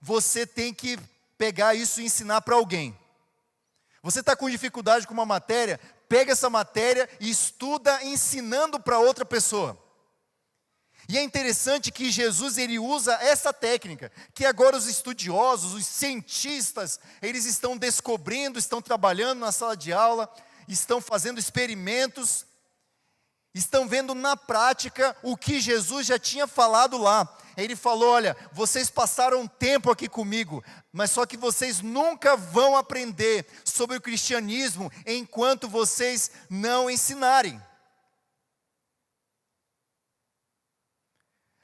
você tem que pegar isso e ensinar para alguém. Você está com dificuldade com uma matéria, pega essa matéria e estuda ensinando para outra pessoa. E é interessante que Jesus ele usa essa técnica, que agora os estudiosos, os cientistas, eles estão descobrindo, estão trabalhando na sala de aula, estão fazendo experimentos, estão vendo na prática o que Jesus já tinha falado lá. Ele falou, olha, vocês passaram tempo aqui comigo, mas só que vocês nunca vão aprender sobre o cristianismo enquanto vocês não ensinarem.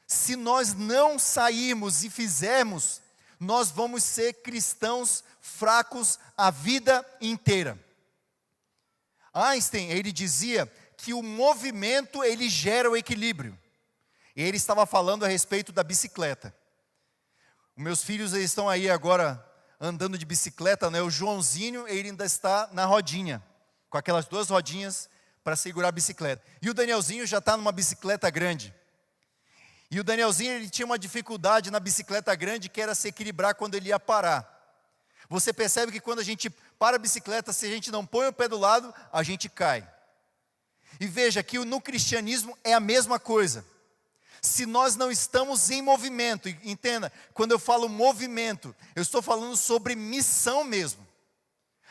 Se nós não sairmos e fizermos, nós vamos ser cristãos fracos a vida inteira. Einstein, ele dizia que o movimento, ele gera o equilíbrio. Ele estava falando a respeito da bicicleta. Os meus filhos eles estão aí agora andando de bicicleta, né? O Joãozinho, ele ainda está na rodinha, com aquelas duas rodinhas para segurar a bicicleta. E o Danielzinho já está numa bicicleta grande. E o Danielzinho, ele tinha uma dificuldade na bicicleta grande, que era se equilibrar quando ele ia parar. Você percebe que quando a gente para a bicicleta, se a gente não põe o pé do lado, a gente cai. E veja que no cristianismo é a mesma coisa. Se nós não estamos em movimento, entenda, quando eu falo movimento, eu estou falando sobre missão mesmo.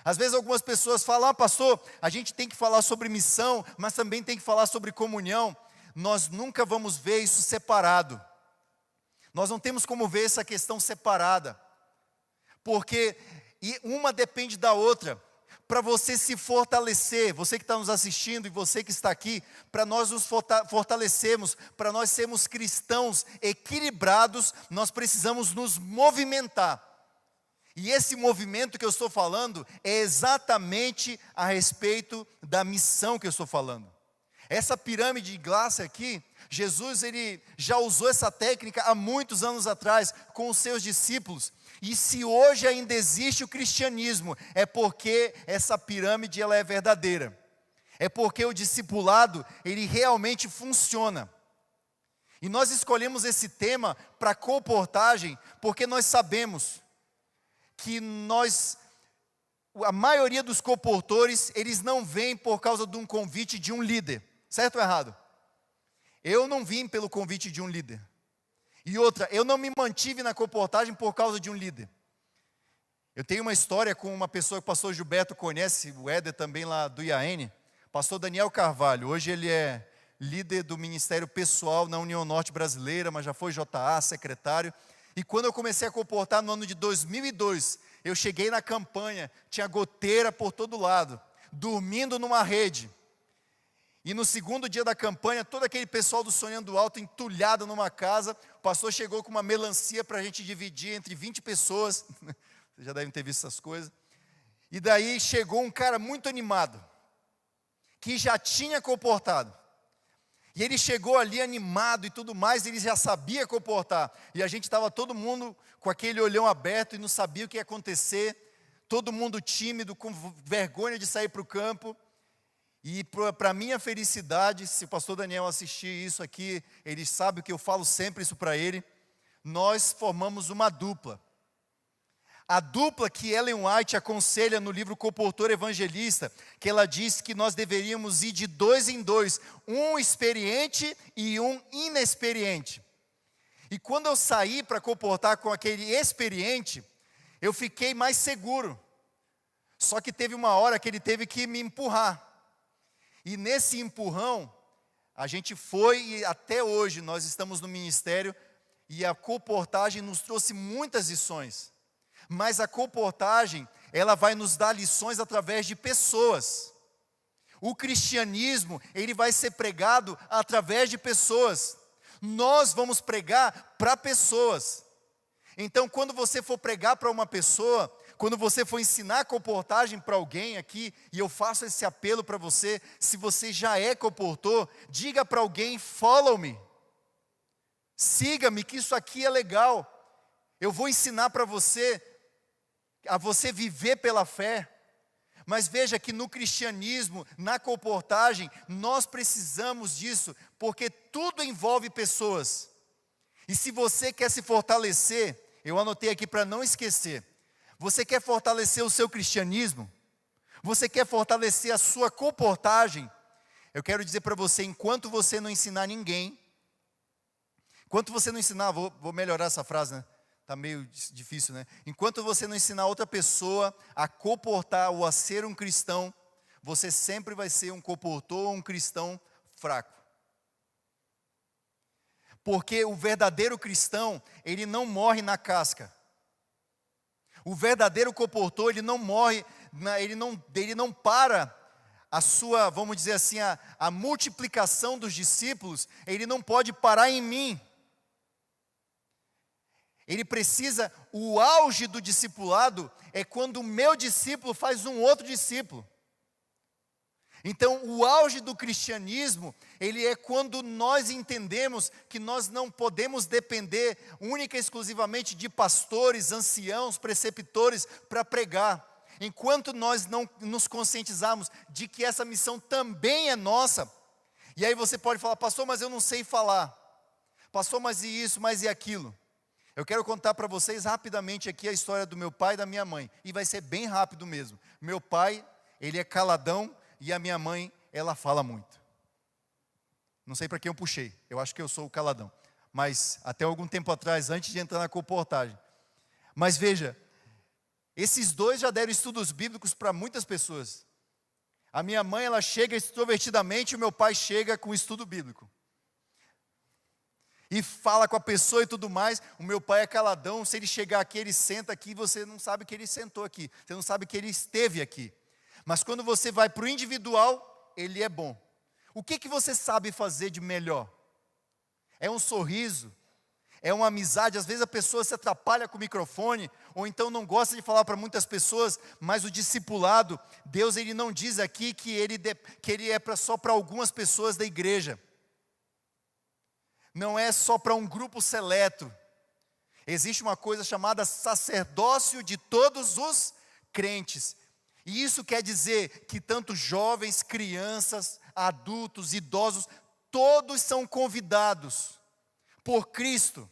Às vezes algumas pessoas falam, pastor, a gente tem que falar sobre missão, mas também tem que falar sobre comunhão. Nós nunca vamos ver isso separado. Nós não temos como ver essa questão separada. Porque uma depende da outra. Para você se fortalecer, você que está nos assistindo e você que está aqui, para nós nos fortalecermos, para nós sermos cristãos equilibrados, nós precisamos nos movimentar. E esse movimento que eu estou falando é exatamente a respeito da missão que eu estou falando. Essa pirâmide de Glasser aqui, Jesus ele já usou essa técnica há muitos anos atrás com os seus discípulos. E se hoje ainda existe o cristianismo, é porque essa pirâmide ela é verdadeira. É porque o discipulado, ele realmente funciona. E nós escolhemos esse tema para colportagem, porque nós sabemos que a maioria dos colportores, eles não vêm por causa de um convite de um líder. Certo ou errado? Eu não vim pelo convite de um líder. E outra, eu não me mantive na colportagem por causa de um líder. Eu tenho uma história com uma pessoa que o pastor Gilberto conhece, o Éder também lá do IAN, pastor Daniel Carvalho. Hoje ele é líder do Ministério Pessoal na União Norte Brasileira, mas já foi JA, secretário. E quando eu comecei a colportar no ano de 2002, eu cheguei na campanha, tinha goteira por todo lado, dormindo numa rede. E no segundo dia da campanha, todo aquele pessoal do Sonhando Alto entulhado numa casa, o pastor chegou com uma melancia para a gente dividir entre 20 pessoas, vocês já devem ter visto essas coisas. E daí chegou um cara muito animado, que já tinha colportado. E ele chegou ali animado e tudo mais, ele já sabia comportar. E a gente estava todo mundo com aquele olhão aberto e não sabia o que ia acontecer. Todo mundo tímido, com vergonha de sair para o campo. E para minha felicidade, se o pastor Daniel assistir isso aqui, ele sabe que eu falo sempre isso para ele. Nós formamos uma dupla. A dupla que Ellen White aconselha no livro Colportor Evangelista, que ela diz que nós deveríamos ir de 2 em 2, um experiente e um inexperiente. E quando eu saí para colportar com aquele experiente, eu fiquei mais seguro. Só que teve uma hora que ele teve que me empurrar. E nesse empurrão, a gente foi e até hoje nós estamos no ministério e a colportagem nos trouxe muitas lições. Mas a colportagem, ela vai nos dar lições através de pessoas. O cristianismo, ele vai ser pregado através de pessoas. Nós vamos pregar para pessoas. Então, quando você for pregar para uma pessoa, quando você for ensinar colportagem para alguém aqui, e eu faço esse apelo para você, se você já é colportor, diga para alguém, follow me. Siga-me, que isso aqui é legal. Eu vou ensinar para você, a você viver pela fé. Mas veja que no cristianismo, na colportagem, nós precisamos disso, porque tudo envolve pessoas. E se você quer se fortalecer, eu anotei aqui para não esquecer, você quer fortalecer o seu cristianismo? Você quer fortalecer a sua colportagem? Eu quero dizer para você, enquanto você não ensinar ninguém, enquanto você não ensinar, vou melhorar essa frase, né? Está meio difícil, né? Enquanto você não ensinar outra pessoa a colportar ou a ser um cristão, você sempre vai ser um colportor ou um cristão fraco. Porque o verdadeiro cristão, ele não morre na casca. O verdadeiro colportor, ele não morre, ele não para a sua, vamos dizer assim, a multiplicação dos discípulos, ele não pode parar em mim. Ele precisa, o auge do discipulado é quando o meu discípulo faz um outro discípulo. Então, o auge do cristianismo, ele é quando nós entendemos que nós não podemos depender única e exclusivamente de pastores, anciãos, preceptores para pregar. Enquanto nós não nos conscientizarmos de que essa missão também é nossa, e aí você pode falar, pastor, mas eu não sei falar. Pastor, mas e isso, mas e aquilo? Eu quero contar para vocês rapidamente aqui a história do meu pai e da minha mãe. E vai ser bem rápido mesmo. Meu pai, ele é caladão e a minha mãe, ela fala muito. Não sei para quem eu puxei. Eu acho que eu sou o caladão. Mas até algum tempo atrás, antes de entrar na colportagem. Mas veja, esses dois já deram estudos bíblicos para muitas pessoas. A minha mãe, ela chega extrovertidamente e o meu pai chega com estudo bíblico. E fala com a pessoa e tudo mais. O meu pai é caladão, se ele chegar aqui, ele senta aqui, você não sabe que ele sentou aqui, você não sabe que ele esteve aqui. Mas quando você vai para o individual, ele é bom. O que você sabe fazer de melhor? É um sorriso? é uma amizade. Às vezes a pessoa se atrapalha com o microfone, ou então não gosta de falar para muitas pessoas, mas o discipulado, Deus ele não diz aqui que ele é só para algumas pessoas da igreja. Não é só para um grupo seleto. Existe uma coisa chamada sacerdócio de todos os crentes. E isso quer dizer que tanto jovens, crianças, adultos, idosos, todos são convidados por Cristo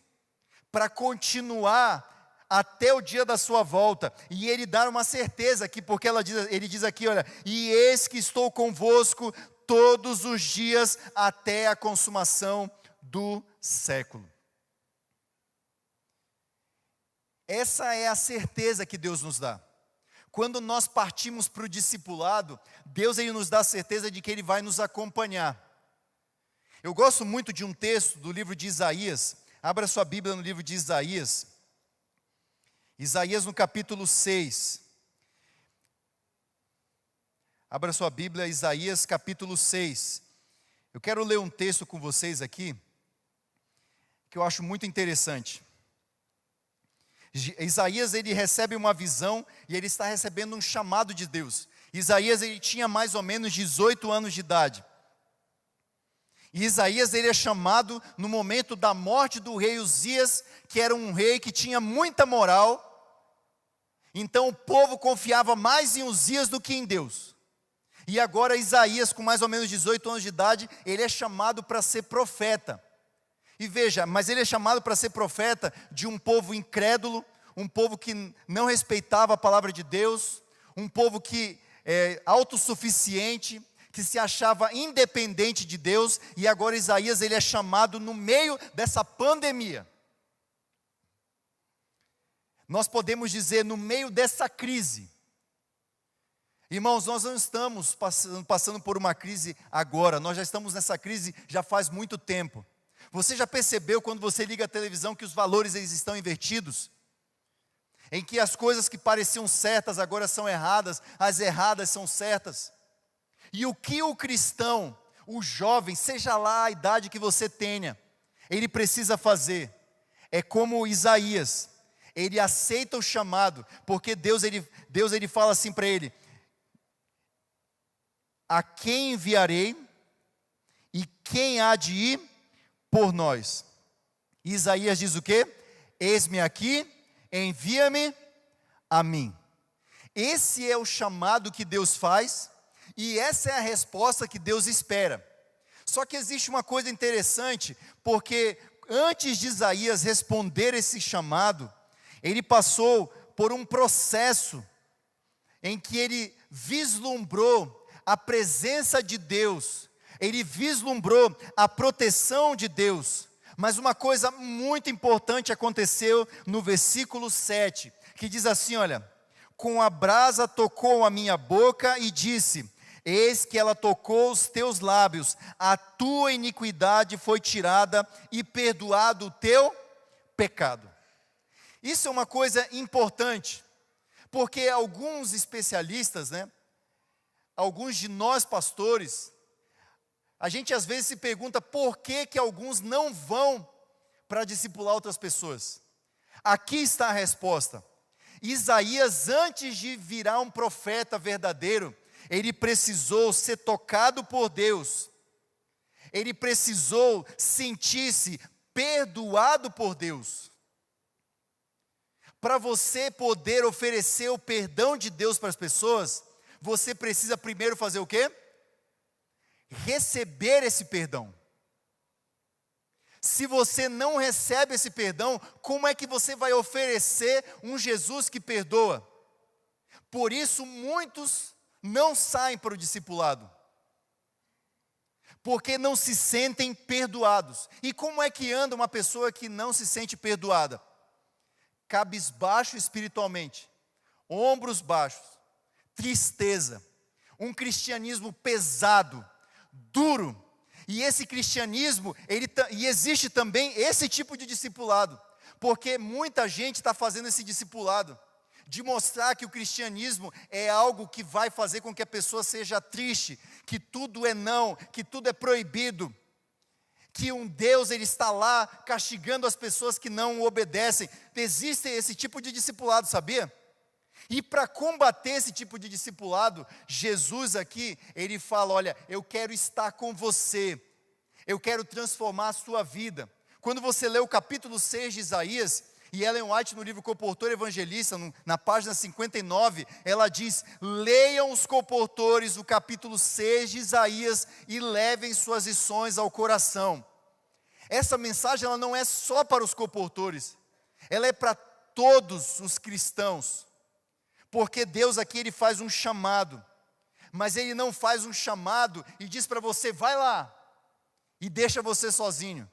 para continuar até o dia da sua volta. E ele dá uma certeza aqui, porque ele diz aqui, olha, e eis que estou convosco todos os dias até a consumação do século. Essa é a certeza que Deus nos dá. Quando nós partimos para o discipulado, Deus ele nos dá a certeza de que Ele vai nos acompanhar. Eu gosto muito de um texto do livro de Isaías. Abra sua Bíblia no livro de Isaías. Isaías no capítulo 6. Abra sua Bíblia, Isaías capítulo 6. Eu quero ler um texto com vocês aqui, que eu acho muito interessante. Isaías ele recebe uma visão e ele está recebendo um chamado de Deus. Isaías ele tinha mais ou menos 18 anos de idade. E Isaías ele é chamado no momento da morte do rei Uzias, que era um rei que tinha muita moral. Então o povo confiava mais em Uzias do que em Deus. E agora Isaías, com mais ou menos 18 anos de idade, ele é chamado para ser profeta. E veja, mas ele é chamado para ser profeta de um povo incrédulo, um povo que não respeitava a palavra de Deus, um povo que é autossuficiente, que se achava independente de Deus, e agora Isaías ele é chamado no meio dessa pandemia. Nós podemos dizer, no meio dessa crise. Irmãos, nós não estamos passando por uma crise agora, nós já estamos nessa crise já faz muito tempo. Você já percebeu quando você liga a televisão que os valores eles estão invertidos? Em que as coisas que pareciam certas agora são erradas, as erradas são certas. E o que o cristão, o jovem, seja lá a idade que você tenha, ele precisa fazer, é como Isaías, ele aceita o chamado, porque Deus ele fala assim para ele, a quem enviarei e quem há de ir por nós? Isaías diz o quê? Eis-me aqui, envia-me a mim. Esse é o chamado que Deus faz e essa é a resposta que Deus espera. Só que existe uma coisa interessante, porque antes de Isaías responder esse chamado, ele passou por um processo em que ele vislumbrou a presença de Deus, ele vislumbrou a proteção de Deus. Mas uma coisa muito importante aconteceu no versículo 7, que diz assim, olha, com a brasa tocou a minha boca e disse, eis que ela tocou os teus lábios, a tua iniquidade foi tirada e perdoado o teu pecado. Isso é uma coisa importante, porque alguns especialistas, alguns de nós pastores, a gente às vezes se pergunta por que alguns não vão para discipular outras pessoas. Aqui está a resposta. Isaías, antes de virar um profeta verdadeiro, ele precisou ser tocado por Deus. Ele precisou sentir-se perdoado por Deus. Para você poder oferecer o perdão de Deus para as pessoas, você precisa primeiro fazer o quê? Receber esse perdão. Se você não recebe esse perdão, como é que você vai oferecer um Jesus que perdoa? Por isso muitos não saem para o discipulado, porque não se sentem perdoados. E como é que anda uma pessoa que não se sente perdoada? Cabisbaixo espiritualmente, ombros baixos, tristeza, um cristianismo pesado, duro. E esse cristianismo, e existe também esse tipo de discipulado, porque muita gente está fazendo esse discipulado, de mostrar que o cristianismo é algo que vai fazer com que a pessoa seja triste, que tudo é não, que tudo é proibido, que um Deus ele está lá castigando as pessoas que não o obedecem. Existe esse tipo de discipulado, sabia? E para combater esse tipo de discipulado, Jesus aqui, ele fala, olha, eu quero estar com você, eu quero transformar a sua vida. Quando você lê o capítulo 6 de Isaías, e Ellen White no livro Comportor Evangelista, na página 59, ela diz, leiam os comportores o capítulo 6 de Isaías e levem suas lições ao coração. Essa mensagem ela não é só para os comportores, ela é para todos os cristãos. Porque Deus aqui ele faz um chamado, mas ele não faz um chamado e diz para você, vai lá, e deixa você sozinho.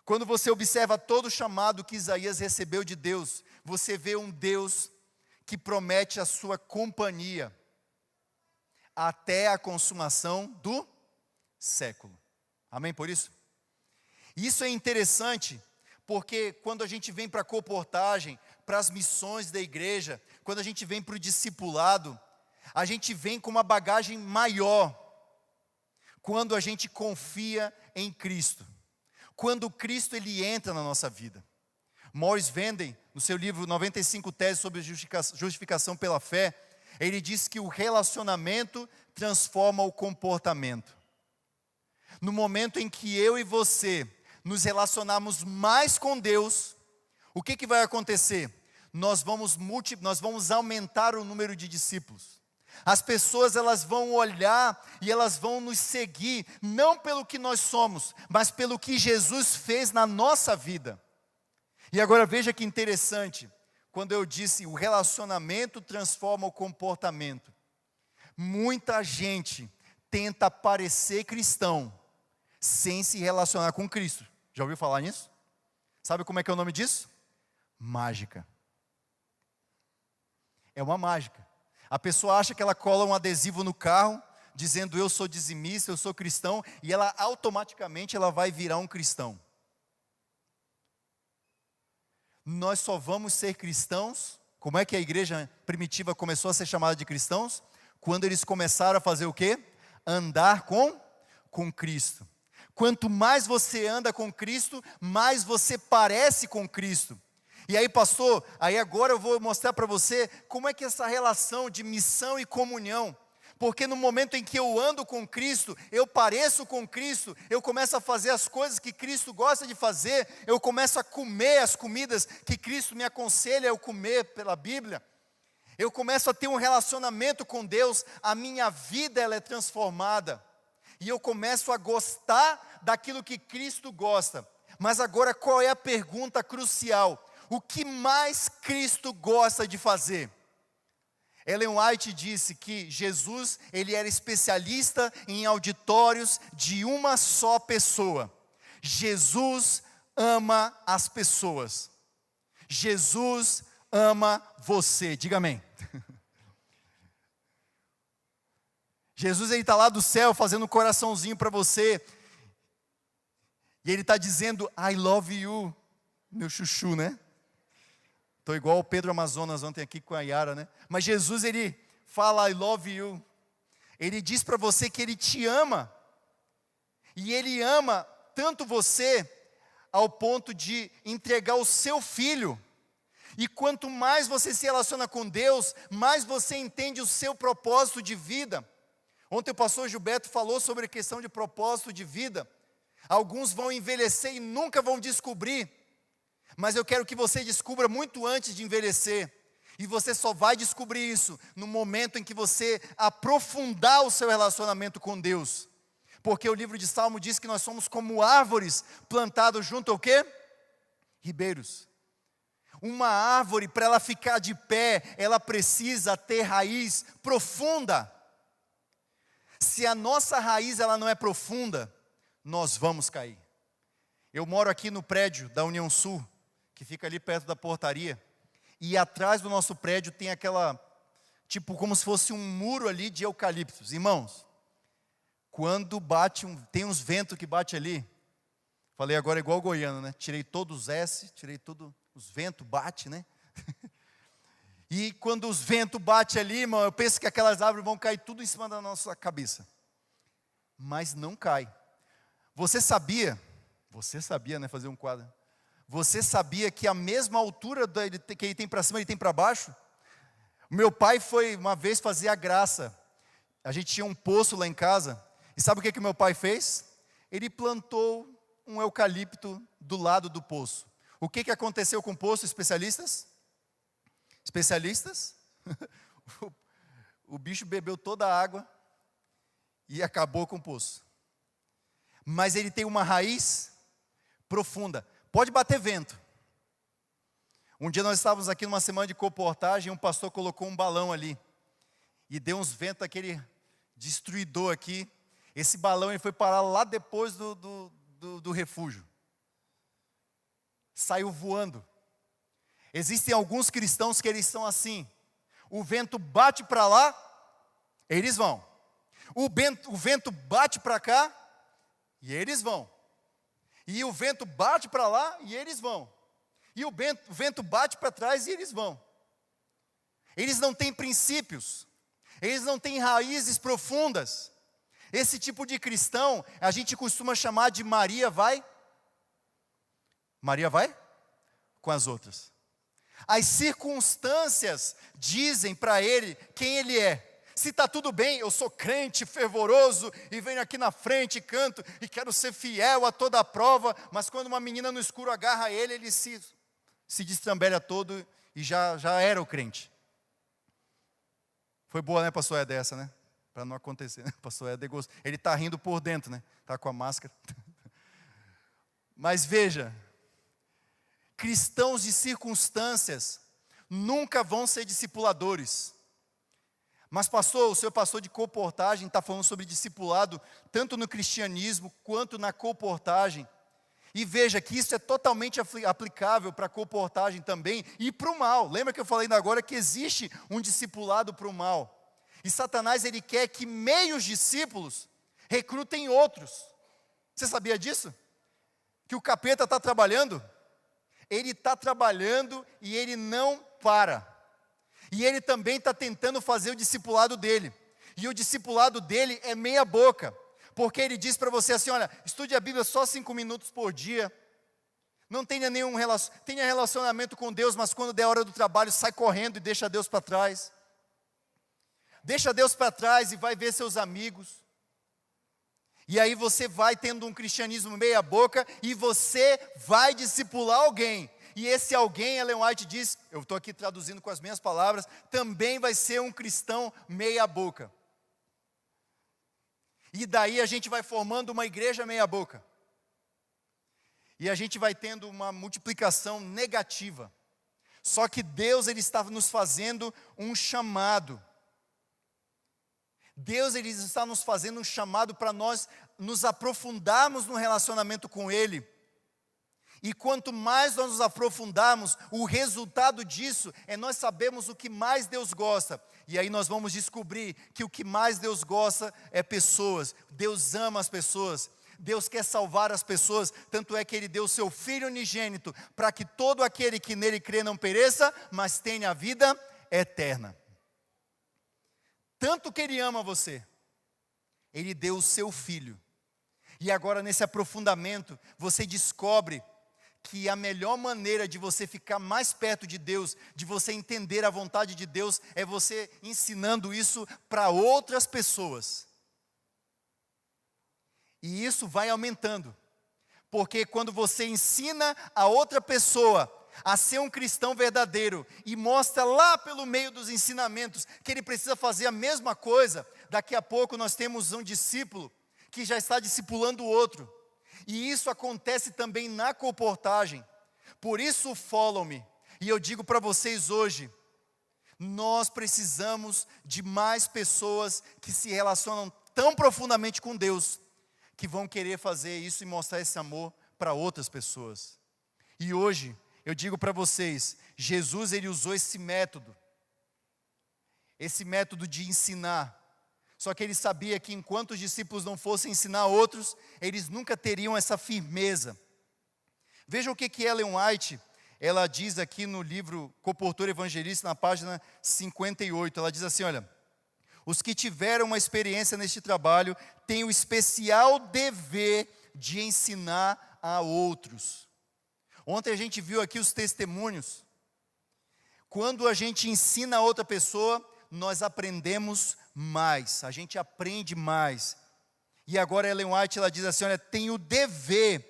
Quando você observa todo o chamado que Isaías recebeu de Deus, você vê um Deus que promete a sua companhia até a consumação do século. Amém por isso? Isso é interessante, porque quando a gente vem para a comportagem, para as missões da igreja, quando a gente vem para o discipulado, a gente vem com uma bagagem maior, quando a gente confia em Cristo, quando Cristo ele entra na nossa vida. Morris Venden, no seu livro 95 Teses sobre Justificação pela Fé, ele diz que o relacionamento transforma o comportamento. No momento em que eu e você nos relacionarmos mais com Deus, o que vai acontecer? Nós vamos aumentar o número de discípulos. As pessoas elas vão olhar e elas vão nos seguir, não pelo que nós somos, mas pelo que Jesus fez na nossa vida. E agora veja que interessante, quando eu disse o relacionamento transforma o comportamento. Muita gente tenta parecer cristão sem se relacionar com Cristo. Já ouviu falar nisso? Sabe como é que é o nome disso? Mágica. É uma mágica. A pessoa acha que ela cola um adesivo no carro, dizendo eu sou dizimista, eu sou cristão, e ela automaticamente ela vai virar um cristão. Nós só vamos ser cristãos, como é que a igreja primitiva começou a ser chamada de cristãos? Quando eles começaram a fazer o quê? Andar com Cristo. Quanto mais você anda com Cristo, mais você parece com Cristo. E aí, pastor, aí agora eu vou mostrar para você como é que essa relação de missão e comunhão, porque no momento em que eu ando com Cristo, eu pareço com Cristo, eu começo a fazer as coisas que Cristo gosta de fazer, eu começo a comer as comidas que Cristo me aconselha eu comer pela Bíblia, eu começo a ter um relacionamento com Deus, a minha vida ela é transformada, e eu começo a gostar daquilo que Cristo gosta. Mas agora qual é a pergunta crucial? O que mais Cristo gosta de fazer? Ellen White disse que Jesus, ele era especialista em auditórios de uma só pessoa. Jesus ama as pessoas. Jesus ama você. Diga amém. Jesus, ele está lá do céu fazendo um coraçãozinho para você. E ele está dizendo, I love you, meu chuchu, né? Estou igual o Pedro Amazonas ontem aqui com a Yara, né? Mas Jesus, ele fala, I love you. Ele diz para você que ele te ama. E ele ama tanto você, ao ponto de entregar o seu filho. E quanto mais você se relaciona com Deus, mais você entende o seu propósito de vida. Ontem o pastor Gilberto falou sobre a questão de propósito de vida. Alguns vão envelhecer e nunca vão descobrir. Mas eu quero que você descubra muito antes de envelhecer. E você só vai descobrir isso no momento em que você aprofundar o seu relacionamento com Deus. Porque o livro de Salmo diz que nós somos como árvores plantadas junto ao quê? Ribeiros. Uma árvore, para ela ficar de pé, ela precisa ter raiz profunda. Se a nossa raiz ela não é profunda, nós vamos cair. Eu moro aqui no prédio da União Sul, que fica ali perto da portaria, e atrás do nosso prédio tem aquela, tipo como se fosse um muro ali de eucaliptos. Irmãos, quando bate, tem uns ventos que bate ali, falei agora igual o goiano, né? Tirei todos os S, tirei todos os ventos, bate, né? E quando os ventos batem ali, irmão, eu penso que aquelas árvores vão cair tudo em cima da nossa cabeça. Mas não cai. Você sabia, né, fazer um quadro. Você sabia que a mesma altura que ele tem para cima, ele tem para baixo? Meu pai foi uma vez fazer a graça. A gente tinha um poço lá em casa. E sabe o que meu pai fez? Ele plantou um eucalipto do lado do poço. O que aconteceu com o poço, especialistas? Especialistas? O bicho bebeu toda a água e acabou com o poço. Mas ele tem uma raiz profunda. Pode bater vento. Um dia nós estávamos aqui numa semana de comportagem, um pastor colocou um balão ali. E deu uns ventos, aquele destruidor aqui. Esse balão ele foi parar lá depois do refúgio. Saiu voando. Existem alguns cristãos que eles são assim. O vento bate para lá, eles vão. O vento bate para cá, e eles vão. E o vento bate para lá, e eles vão. E o vento bate para trás, e eles vão. Eles não têm princípios. Eles não têm raízes profundas. Esse tipo de cristão, a gente costuma chamar de Maria vai. Maria vai com as outras. As circunstâncias dizem para ele quem ele é. Se está tudo bem, eu sou crente, fervoroso, e venho aqui na frente, canto, e quero ser fiel a toda a prova, mas quando uma menina no escuro agarra ele, ele se destrambelha todo e já era o crente. Foi boa, né, pastor Ed, essa, né? Para não acontecer, né? Pastor Ed, ele está rindo por dentro, né? Está com a máscara. Mas veja, cristãos de circunstâncias nunca vão ser discipuladores. Mas pastor, o seu pastor de comportagem está falando sobre discipulado, tanto no cristianismo quanto na comportagem. E veja que isso é totalmente aplicável para a comportagem também e para o mal. Lembra que eu falei ainda agora que existe um discipulado para o mal. E Satanás, ele quer que meios discípulos recrutem outros. Você sabia disso? Que o capeta está trabalhando? Ele está trabalhando e ele não para. E ele também está tentando fazer o discipulado dele. E o discipulado dele é meia boca. Porque ele diz para você assim, olha, estude a Bíblia só 5 minutos por dia. Não tenha tenha relacionamento com Deus, mas quando der a hora do trabalho, sai correndo e deixa Deus para trás. Deixa Deus para trás e vai ver seus amigos. E aí você vai tendo um cristianismo meia boca e você vai discipular alguém. E esse alguém, Ellen White diz, eu estou aqui traduzindo com as minhas palavras, também vai ser um cristão meia boca. E daí a gente vai formando uma igreja meia boca. E a gente vai tendo uma multiplicação negativa. Só que Deus, ele está nos fazendo um chamado. Deus, ele está nos fazendo um chamado para nós nos aprofundarmos no relacionamento com Ele. E quanto mais nós nos aprofundarmos, o resultado disso é nós sabemos o que mais Deus gosta. E aí nós vamos descobrir que o que mais Deus gosta é pessoas. Deus ama as pessoas. Deus quer salvar as pessoas. Tanto é que Ele deu o seu Filho unigênito para que todo aquele que nele crê não pereça, mas tenha a vida eterna. Tanto que Ele ama você, Ele deu o seu Filho. E agora nesse aprofundamento, você descobre que a melhor maneira de você ficar mais perto de Deus, de você entender a vontade de Deus, é você ensinando isso para outras pessoas. E isso vai aumentando, porque quando você ensina a outra pessoa a ser um cristão verdadeiro, e mostra lá pelo meio dos ensinamentos, que ele precisa fazer a mesma coisa, daqui a pouco nós temos um discípulo, que já está discipulando o outro. E isso acontece também na comportagem. Por isso follow me. E eu digo para vocês hoje, nós precisamos de mais pessoas que se relacionam tão profundamente com Deus, que vão querer fazer isso e mostrar esse amor para outras pessoas. E hoje, eu digo para vocês, Jesus, ele usou esse método de ensinar. Só que ele sabia que enquanto os discípulos não fossem ensinar outros, eles nunca teriam essa firmeza. Veja o que Ellen White, ela diz aqui no livro Comportor Evangelista, na página 58. Ela diz assim, olha, os que tiveram uma experiência neste trabalho têm o especial dever de ensinar a outros. Ontem a gente viu aqui os testemunhos. Quando a gente ensina a outra pessoa, nós aprendemos mais, a gente aprende mais. E agora Ellen White, ela diz assim, olha, tem o dever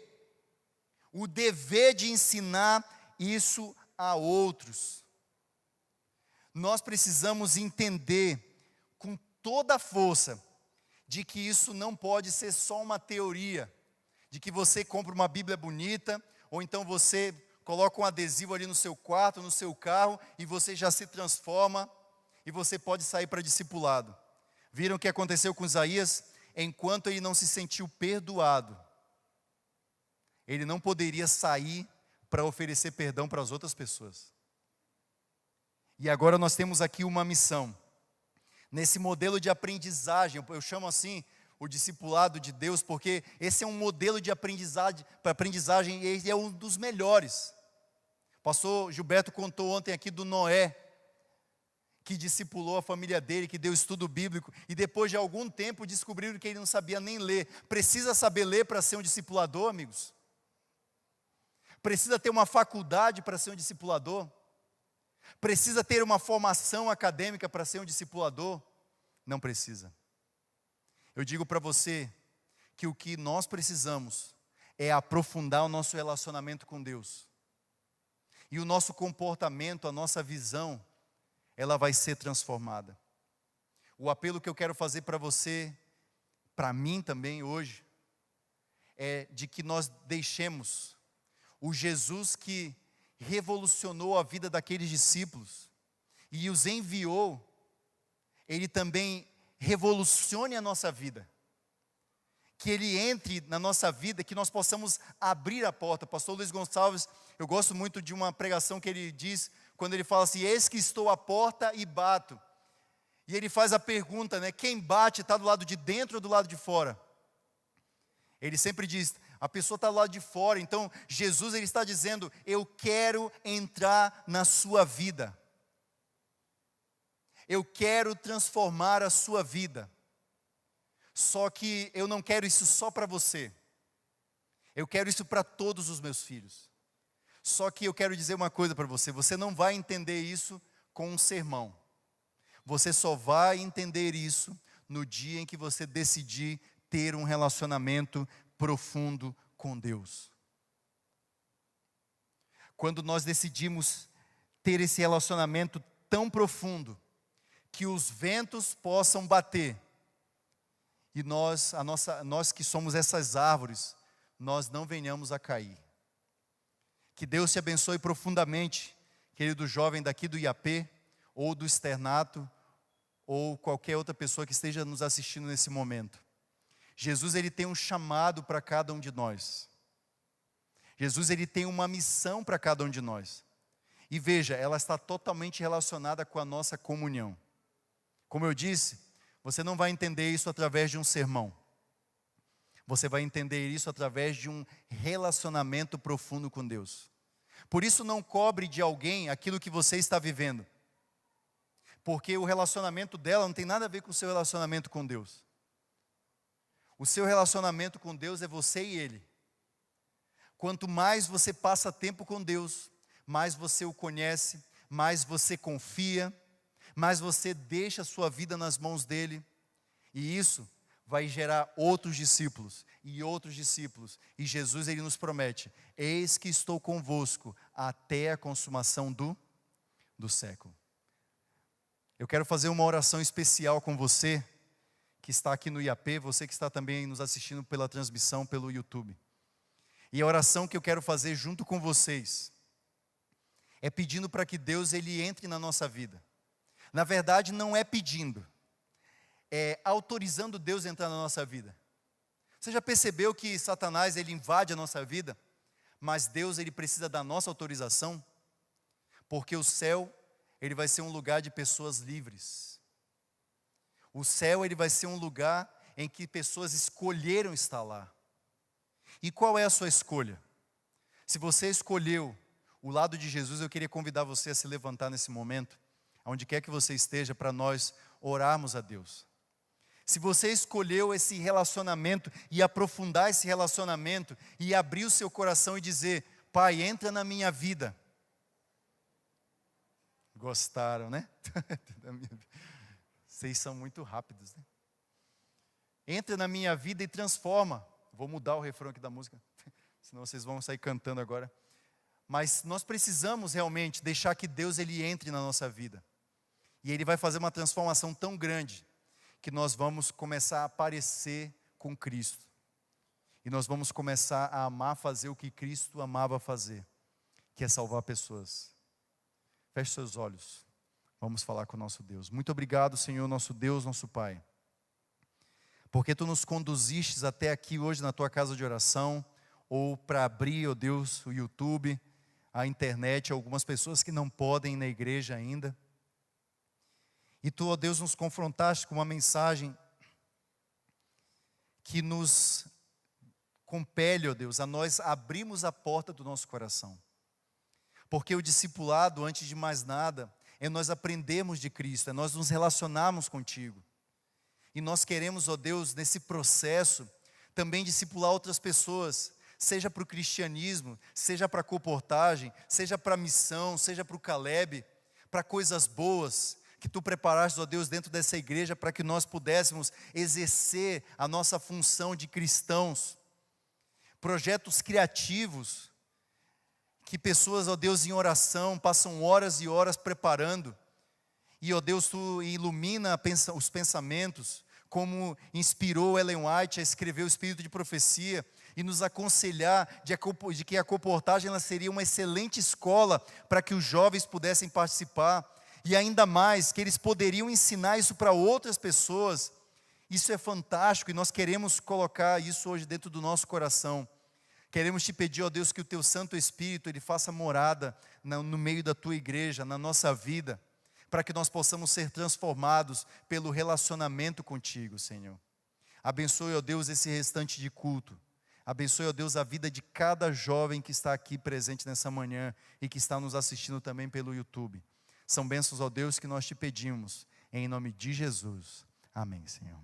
de ensinar isso a outros. Nós precisamos entender com toda a força de que isso não pode ser só uma teoria, de que você compra uma Bíblia bonita, ou então você coloca um adesivo ali no seu quarto, no seu carro, e você já se transforma, e você pode sair para discipulado. Viram o que aconteceu com Isaías? Enquanto ele não se sentiu perdoado, ele não poderia sair para oferecer perdão para as outras pessoas. E agora nós temos aqui uma missão. Nesse modelo de aprendizagem, eu chamo assim o discipulado de Deus, porque esse é um modelo de aprendizagem e é um dos melhores. O pastor Gilberto contou ontem aqui do Noé, que discipulou a família dele, que deu estudo bíblico, e depois de algum tempo descobriram que ele não sabia nem ler. Precisa saber ler para ser um discipulador, amigos? Precisa ter uma faculdade para ser um discipulador? Precisa ter uma formação acadêmica para ser um discipulador? Não precisa. Eu digo para você que o que nós precisamos é aprofundar o nosso relacionamento com Deus. E o nosso comportamento, a nossa visão, ela vai ser transformada. O apelo que eu quero fazer para você, para mim também hoje, é de que nós deixemos o Jesus que revolucionou a vida daqueles discípulos e os enviou, ele também revolucione a nossa vida. Que ele entre na nossa vida, que nós possamos abrir a porta. Pastor Luiz Gonçalves, eu gosto muito de uma pregação que ele diz, quando ele fala assim, eis que estou à porta e bato. E ele faz a pergunta, né, quem bate está do lado de dentro ou do lado de fora? Ele sempre diz, a pessoa está do lado de fora. Então Jesus, ele está dizendo, eu quero entrar na sua vida. Eu quero transformar a sua vida. Só que eu não quero isso só para você. Eu quero isso para todos os meus filhos. Só que eu quero dizer uma coisa para você. Você não vai entender isso com um sermão. Você só vai entender isso no dia em que você decidir ter um relacionamento profundo com Deus. Quando nós decidimos ter esse relacionamento tão profundo, que os ventos possam bater, e nós que somos essas árvores, nós não venhamos a cair. Que Deus te abençoe profundamente, querido jovem daqui do IAP, ou do externato, ou qualquer outra pessoa que esteja nos assistindo nesse momento. Jesus, ele tem um chamado para cada um de nós. Jesus, ele tem uma missão para cada um de nós. E veja, ela está totalmente relacionada com a nossa comunhão. Como eu disse, você não vai entender isso através de um sermão. Você vai entender isso através de um relacionamento profundo com Deus. Por isso não cobre de alguém aquilo que você está vivendo. Porque o relacionamento dela não tem nada a ver com o seu relacionamento com Deus. O seu relacionamento com Deus é você e Ele. Quanto mais você passa tempo com Deus, mais você o conhece, mais você confia, mais você deixa a sua vida nas mãos dEle. E isso vai gerar outros discípulos e outros discípulos. E Jesus, ele nos promete, eis que estou convosco até a consumação do século. Eu quero fazer uma oração especial com você, que está aqui no IAP, você que está também nos assistindo pela transmissão, pelo YouTube. E a oração que eu quero fazer junto com vocês, é pedindo para que Deus, ele entre na nossa vida. Na verdade, não é pedindo, é autorizando Deus a entrar na nossa vida. Você já percebeu que Satanás, ele invade a nossa vida, mas Deus, ele precisa da nossa autorização? Porque o céu, ele vai ser um lugar de pessoas livres. O céu, ele vai ser um lugar em que pessoas escolheram estar lá. E qual é a sua escolha? Se você escolheu o lado de Jesus, eu queria convidar você a se levantar nesse momento, onde quer que você esteja, para nós orarmos a Deus. se você escolheu esse relacionamento e aprofundar esse relacionamento e abrir o seu coração e dizer: Pai, entra na minha vida. Gostaram, né? Vocês são muito rápidos, né? Entra na minha vida e transforma. Vou mudar o refrão aqui da música, senão vocês vão sair cantando agora. Mas nós precisamos realmente deixar que Deus ele entre na nossa vida. E Ele vai fazer uma transformação tão grande que nós vamos começar a parecer com Cristo. E nós vamos começar a amar fazer o que Cristo amava fazer, que é salvar pessoas. Feche seus olhos. Vamos falar com o nosso Deus. Muito obrigado, Senhor, nosso Deus, nosso Pai. Porque Tu nos conduzistes até aqui hoje na Tua casa de oração, ou para abrir, ó Deus, o YouTube, a internet, algumas pessoas que não podem ir na igreja ainda. E Tu, ó Deus, nos confrontaste com uma mensagem que nos compele, ó Deus, a nós abrirmos a porta do nosso coração. Porque o discipulado, antes de mais nada, é nós aprendermos de Cristo, é nós nos relacionarmos contigo. E nós queremos, ó Deus, nesse processo, também discipular outras pessoas, seja para o cristianismo, seja para a comportagem, seja para a missão, seja para o Caleb, para coisas boas que Tu preparaste, ó Deus, dentro dessa igreja, para que nós pudéssemos exercer a nossa função de cristãos. Projetos criativos, que pessoas, ó Deus, em oração, passam horas e horas preparando. E, ó Deus, Tu ilumina os pensamentos, como inspirou Ellen White a escrever o Espírito de Profecia, e nos aconselhar de que a comportagem ela seria uma excelente escola para que os jovens pudessem participar, e ainda mais, que eles poderiam ensinar isso para outras pessoas. Isso é fantástico, e nós queremos colocar isso hoje dentro do nosso coração. Queremos Te pedir, ó Deus, que o Teu Santo Espírito, Ele faça morada no meio da Tua igreja, na nossa vida, para que nós possamos ser transformados pelo relacionamento contigo, Senhor. Abençoe, ó Deus, esse restante de culto. Abençoe, ó Deus, a vida de cada jovem que está aqui presente nessa manhã e que está nos assistindo também pelo YouTube. São bênçãos, ó Deus, que nós Te pedimos, em nome de Jesus. Amém, Senhor.